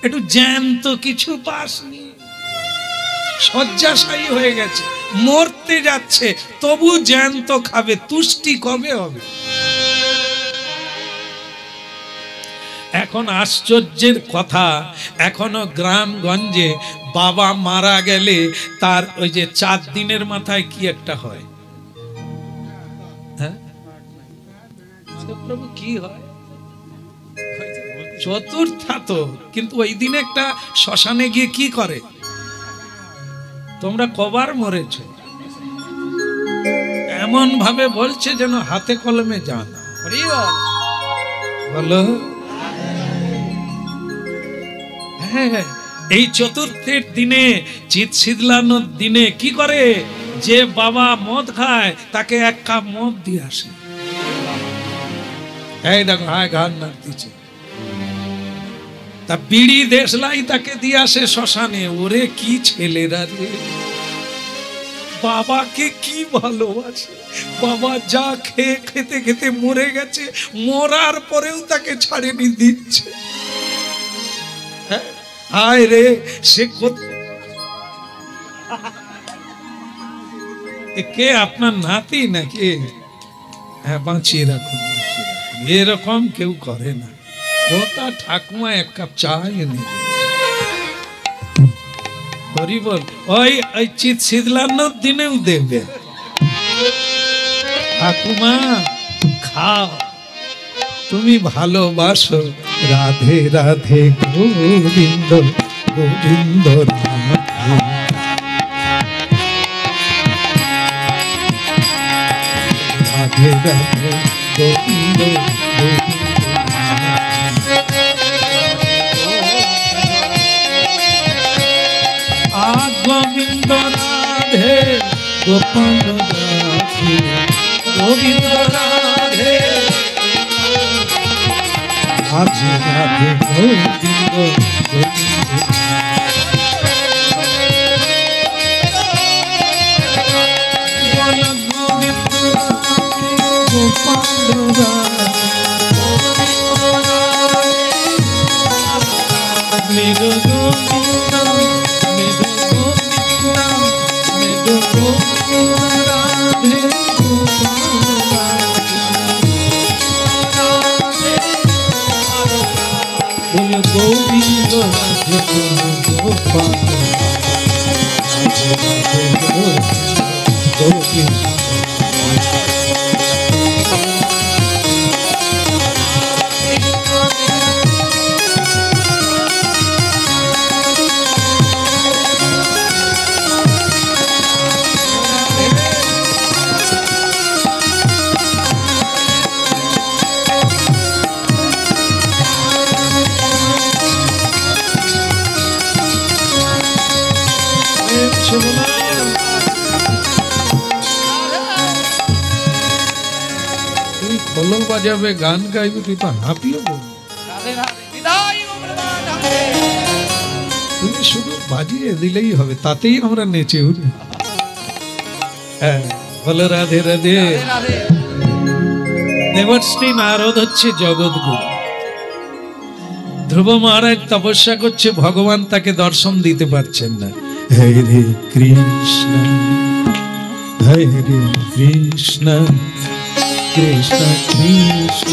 একটু জ্যান্ত কিছু পাসনি, শয্যাশায়ী হয়ে গেছে, মরতে যাচ্ছে, তবু জ্যান্ত খাবে, তুষ্টি কবে হবে? এখন আশ্চর্যের কথা, এখনো গ্রামগঞ্জে বাবা মারা গেলে তার ওই যে 4 দিনের মাথায় কি একটা হয়, হ্যাঁ প্রভু কি হয়? চতুর্থা তো, কিন্তু ওই দিন একটা শ্মশানে গিয়ে কি করে? তোমরা কবার মরেছ? এমন ভাবে বলছে যেন হাতে কলমে জানা। বলো, হ্যাঁ, এই চতুর্থের দিনে, চিত শীতলানোর দিনে কি করে? যে বাবা মদ খায় তাকে 1 কাপ মদ দিয়ে আসে। এই দেখো, হায় ঘাড় নাক দিচ্ছে, তা বিড়ি দেশলাই তাকে দিয়ে আসে শ্মশানে। ওরে কি ছেলেরা রে, বাবাকে কি ভালোবাসে। বাবা যা খেয়ে খেতে খেতে মরে গেছে, মরার পরেও তাকে ছাড়েনি, দিচ্ছে। হায় রে, সে কে আপনার নাতি নাকি? হ্যাঁ, বাঁচিয়ে রাখুন, এরকম কেউ করে না। কোথা ঠাকুমা 1 কাপ চা এনে, হরি বল। ওই ওই চিত শীতলানোর দিনেও দেবে। ঠাকুমা খাও, তুমি ভালোবাসো। রাধে রাধে গোবিন্দ গোবিন্দ রাধে। রাধে রাধে গোবিন্দ গোবিন্দ। গোবিন্দ রাধে গোপাল রাধে গোবিন্দ রাধে রাধে রাধে গোবিন্দ গোবিন্দ। গোবিন্দ রাধে গোপাল রাধে গোবিন্দ গোবিন্দ রাধে গোপাল গোবিন্দ। তুই খোলক বাজাবে, গান গাইবে, তুই তো হাঁপিয়ে বলবি। তুমি শুধু বাজিয়ে দিলেই হবে, তাতেই আমরা নেচে উঠি। হ্যাঁ বলো রাধে রাধে। দেবশ্রী নারদ হচ্ছে জগৎগুরু। ধ্রুব মহারাজ তপস্যা করছে, ভগবান তাকে দর্শন দিতে পারছেন না। হরে কৃষ্ণ হরে কৃষ্ণ কৃষ্ণ কৃষ্ণ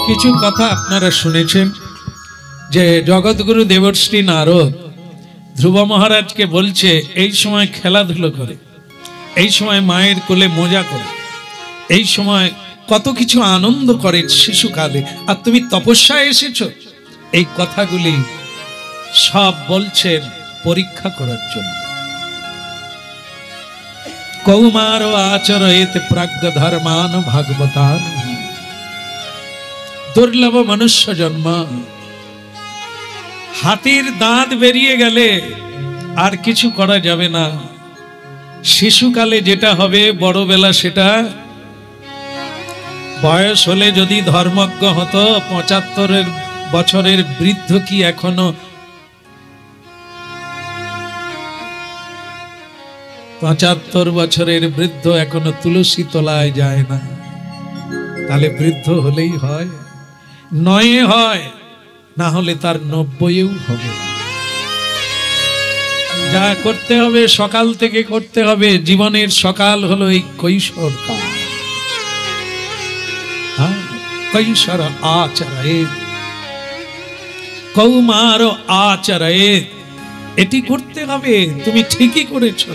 কিছু কথা আপনারা শুনেছেন যে জগৎগুরু দেবশ্রী নারদ ধ্রুব মহারাজকে বলছে এই সময় খেলাধুলো করে, এই সময় মায়ের কোলে মজা করে, এই সময় কত কিছু আনন্দ করে শিশুকালে, আর তুমি তপস্যায় এসেছো। এই কথাগুলি সব বলছেন পরীক্ষা করার জন্য। কৌমার আচরয়েত প্রাজ্ঞ ধর্মান ভাগবতান দুর্লভ মনুষ্য জন্ম। হাতির দাঁত বেরিয়ে গেলে আর কিছু করা যাবে না। শিশুকালে যেটা হবে বড়বেলা সেটা। বয়স হলে যদি ধর্মজ্ঞ হতো, ৭৫ বছরের বৃদ্ধ কি এখনো ৭৫ বছরের বৃদ্ধ এখনো তুলসী তলায় যায় না? তাহলে বৃদ্ধ হলেই হয়, নয়ে হয়, না হলে তার ৯০-এও হবে। যা করতে হবে সকাল থেকে করতে হবে। জীবনের সকাল হলো এই কৈশোর কাল। কৈশোর আচরয়েৎ কৌমার আচরয়েৎ, এটি করতে হবে। তুমি ঠিকই করেছো,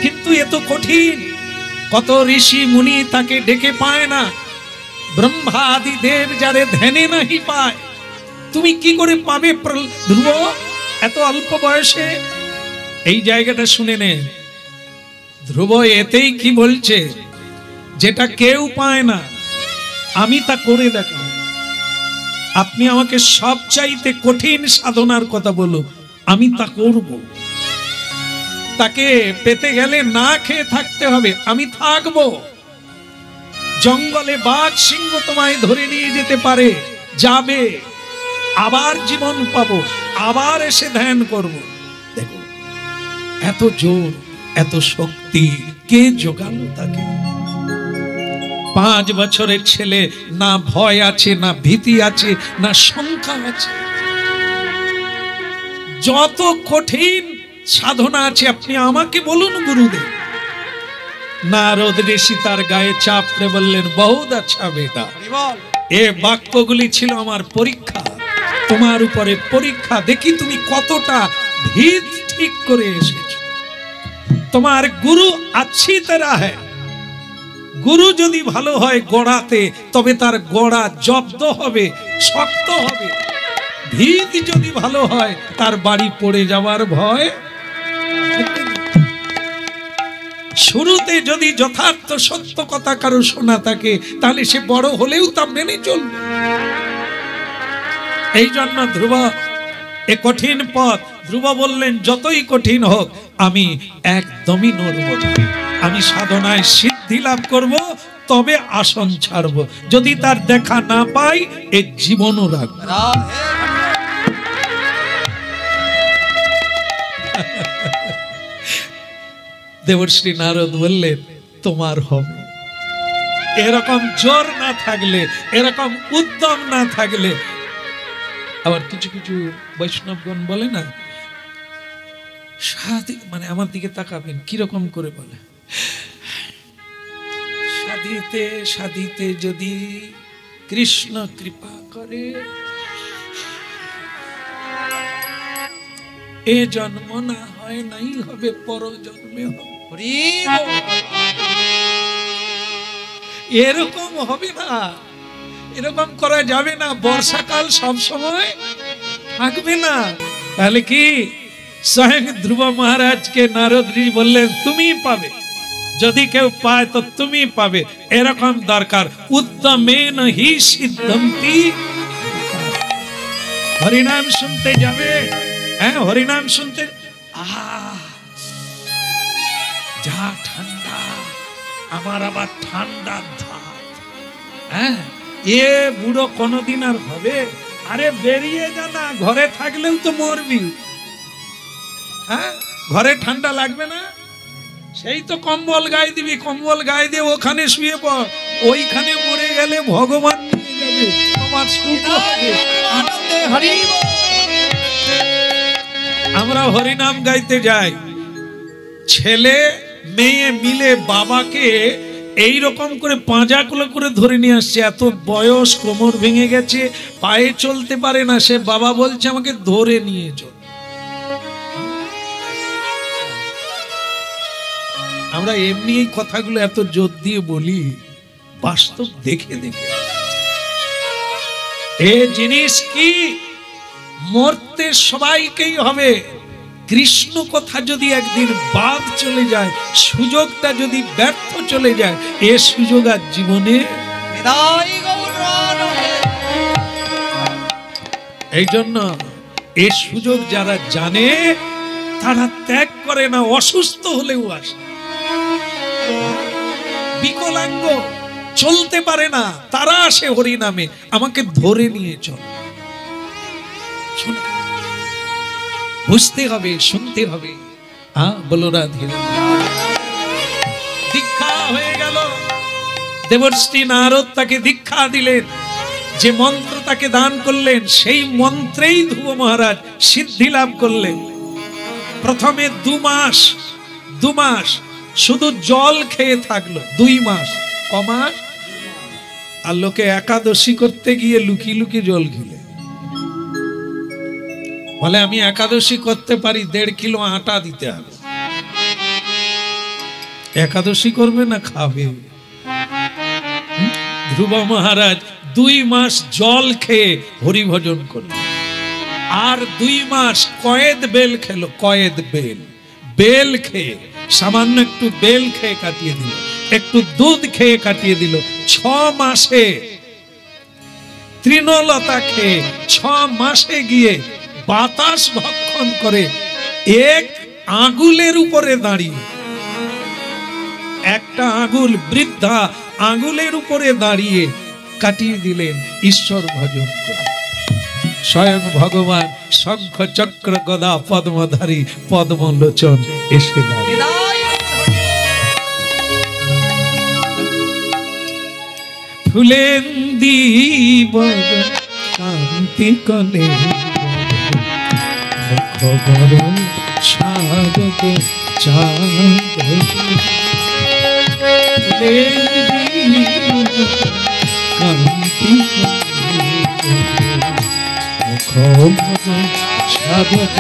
কিন্তু এত কঠিন। কত ঋষি মুনি তাকে ডেকে পায় না, ব্রহ্মা আদি দেব যারে ধ্যানে নাহি পায়, তুমি কি করে পাবে ধ্রুব এত অল্প বয়সে? এই জায়গাটা শুনে নে। ধ্রুব এতেই কি বলছে, যেটা কেউ পায় না আমি তা করে দেখাবো। আপনি আমাকে সবচাইতে কঠিন সাধনার কথা বলুন, আমি তা করব। তাকে পেতে গেলে না খেয়ে থাকতে হবে, আমি থাকবো। জঙ্গলে বাঘ সিংহ তোমায় ধরে নিয়ে যেতে পারে, যাবে, আবার জীবন পাবো, আবার এসে ধ্যান করব। দেখো এত জোর, এত শক্তি কে জোগালো তাকে? 5 বছরের ছেলে, না ভয় আছে, না ভীতি আছে, না শঙ্কা আছে। যত কঠিন সাধনা আছে আপনি আমাকে বলুন গুরুদেব। নারদ ঋষি তার গায়ে চাপড়ে বললেন, বহুত আচ্ছা বেটা, এ বাক্যগুলি ছিল আমার পরীক্ষা, তোমার উপরে পরীক্ষা। দেখি তুমি কতটা ভিত ঠিক করে এসেছো। তোমার গুরু আচ্ছি তারা হ্যায়, গুরু যদি ভালো হয় গোড়াতে, তবে তার গোড়া জব্দ হবে, শক্ত হবে। ভিত যদি ভালো হয়, তার বাড়ি পড়ে যাওয়ার ভয়। শুরুতে যদি যথার্থ সত্য কথা কারো শোনা থাকে, তাহলে সে বড় হলেও তা মেনে চলবে। এই জন্য ধ্রুব এ কঠিন পথ, ধ্রুব বললেন যতই কঠিন হোক আমি একদমই নড়ব না। আমি সাধনায় সিদ্ধি লাভ করব, তবে আসন ছাড়ব। যদি তার দেখা না পাই, এ জীবনও রাখব। দেবশ্রী নারদ বললেন, তোমার হবে। এরকম জোর না থাকলে, এরকম উদ্যম না থাকলে। আবার কিছু কিছু বৈষ্ণবগণ বলে না, মানে আমার দিকে তাকাবেন, কিরকম করে বলে, সাধিতে সাধিতে যদি কৃষ্ণ কৃপা করে, এ জন্ম না হয় নাই হবে, পর জন্মে হবে। এরকম হবে না, এরকম করা যাবে না। বর্ষাকাল সব সময় থাকবে না। তাহলে কি স্বয়ং ধ্রুব মহারাজকে নারদ ঋষি বললেন, তুমি পাবে, যদি কেউ পায় তো তুমি পাবে। এরকম দরকার। উদ্যমেন হি সিদ্ধন্তি। হরিনাম শুনতে যাবে, হ্যাঁ হরিনাম শুনতে, যা ঠান্ডা, আমার আবার ঠান্ডা ধাত। হ্যাঁ, এ বুড়ো কোনদিন আর হবে? আরে বেরিয়ে যা না, ঘরে থাকলেও তো মরবি। হ্যাঁ, ঘরে ঠান্ডা লাগবে না, সেই তো কম্বল গায়ে দিবি, কম্বল গায়ে দিয়ে ওখানে শুয়ে পড়। ওইখানে মরে গেলে ভগবান নিয়ে যাবে, তোমার সুখ হবে। আমরা হরিনাম গাইতে যাই, ছেলে মেয়ে মিলে বাবাকে এই রকম করে পাঁজাকুলো করে ধরে নিয়ে আসছে। এত বয়স, কোমর ভেঙে গেছে, পায়ে চলতে পারে না, সে বাবা বলছে আমাকে ধরে নিয়ে চল। আমরা এমনি এই কথাগুলো এত জোর দিয়ে বলি, বাস্তব দেখে দেখে। এ জিনিস কি, মরতে সবাইকেই হবে। কৃষ্ণ কথা যদি একদিন বাদ চলে যায়, সুযোগটা যদি ব্যর্থ চলে যায়, এ সুযোগ আর জীবনে। এই জন্য এ সুযোগ যারা জানে, তারা ত্যাগ করে না। অসুস্থ হলেও আসে, বিকলাঙ্গ চলতে পারে না, তারা আসে হরি নামে, আমাকে ধরে নিয়ে চল। বুঝতে হবে, শুনতে হবে। বলো রাধে। দীক্ষা হয়ে গেল। দেবশ্রী নারদ তাকে দীক্ষা দিলেন। যে মন্ত্র তাকে দান করলেন, সেই মন্ত্রেই ধ্রুব মহারাজ সিদ্ধি লাভ করলেন। প্রথমে 2 মাস শুধু জল খেয়ে থাকলো। 2 মাস, কমাস। আর লোকে একাদশী করতে গিয়ে লুকিয়ে লুকিয়ে জল খেলে বলে আমি একাদশী করতে পারি, 1.5 কিলো আটা দিতে হবে। একাদশী করবে না খাবে। ধ্রুব মহারাজ 2 মাস জল খেয়ে হরিভজন করলেন, আর 2 মাস কয়েদ বেল খেলো। কয়েদ বেল খেয়ে, সামান্য একটু বেল খেয়ে কাটিয়ে দিল, একটু দুধ খেয়ে কাটিয়ে দিল। 6 মাসে তৃণলতা খেয়ে 6 মাসে গিয়ে বাতাস ভক্ষণ করে এক আঙ্গুলের উপরে দাঁড়িয়ে, একটা আঙ্গুল, বৃদ্ধা আঙ্গুলের উপরে দাঁড়িয়ে কাটিয়ে দিলেন ঈশ্বর ভজন করে। স্বয়ং ভগবান শঙ্খ চক্র গদা পদ্মধারী পদ্মলোচন এসে দাঁড়িয়ে ফুলেন্দি বদন কান্তি কলে খবর শারদ চাঁদ কান্তি খবর শারদ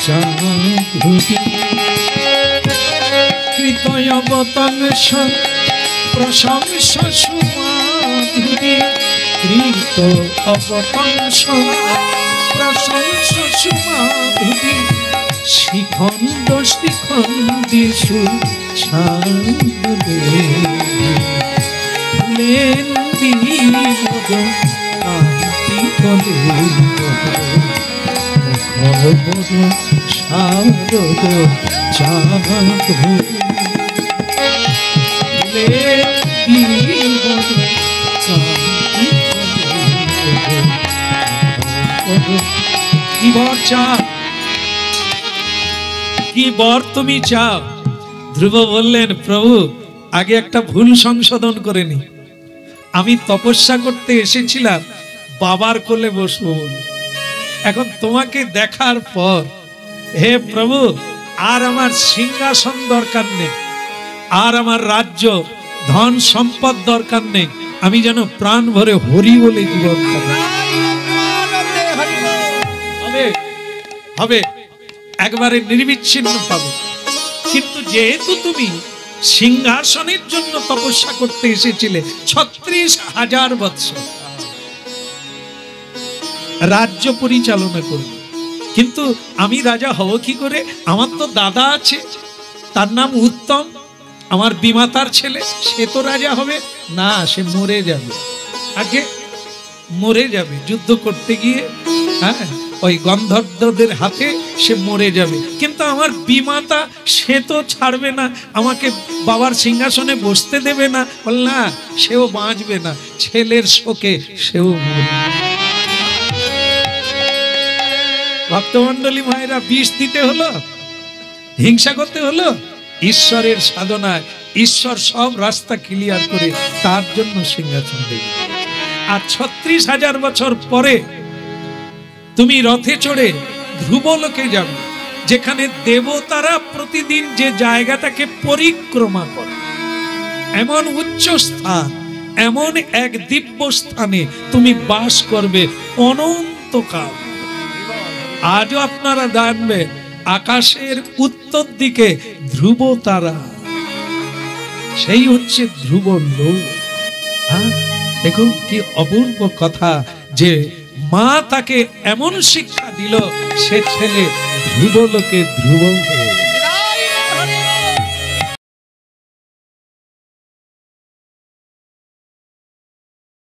চাঁদ কৃতয়বতংশ প্রশংসা সুমাধুরী কৃত অবতংশ প্রশংসা সুমাধুরী শিখণ্ড শিখণ্ডীষু ছান্দে লেন্দি মদ কান্তি কলে খবর শারদ চাঁদ কি বর তুমি চাও? ধ্রুব বললেন প্রভু আগে একটা ভুল সংশোধন করে নি। আমি তপস্যা করতে এসেছিলাম বাবার কোলে বসবো বলে, এখন তোমাকে দেখার পর হে প্রভু আর আমার সিংহাসন দরকার নেই, আর আমার রাজ্য ধন সম্পদ দরকার নেই, আমি যেন প্রাণ ভরে হরি বলে জীবন হবে, একবারে নির্বিচ্ছিন্ন পাবে। কিন্তু যেহেতু তুমি সিংহাসনের জন্য তপস্যা করতে এসেছিলে 36,000 বৎসর, রাজ্য পরিচালনা করবে, কিন্তু আমি রাজা হব কি করে? আমার তো দাদা আছে, তার নাম উত্তম, আমার বিমাতার ছেলে, সে তো রাজা হবে না, সে মরে যাবে, আগে মরে যাবে যুদ্ধ করতে গিয়ে, হ্যাঁ ওই গন্ধর্বদের হাতে সে মরে যাবে। কিন্তু আমার বিমাতা সে তো ছাড়বে না, আমাকে বাবার সিংহাসনে বসতে দেবে না, বল না সেও বাঁচবে না, ছেলের শোকে সেও মরবে। ভক্তমন্ডলী ভাইরা বিষ দিতে হলো, হিংসা করতে হলো? ঈশ্বরের সাধনায় ঈশ্বর সব রাস্তা ক্লিয়ার করে তার জন্য সিংহাসন দেবে। আর 36,000 বছর পরে তুমি রথে চড়ে ধ্রুবলোকে যাবে, যেখানে দেবতারা প্রতিদিন যে জায়গাটাকে পরিক্রমা করে, এমন উচ্চ স্থান, এমন এক দিব্য স্থানে তুমি বাস করবে অনন্তকাল। আজও আপনারা জানবেন আকাশের উত্তর দিকে ধ্রুব তারা, সেই হচ্ছে ধ্রুব লোক। দেখুন কি অপূর্ব কথা, যে মা তাকে এমন শিক্ষা দিল, সে ছেলে ধ্রুব লোকে ধ্রুব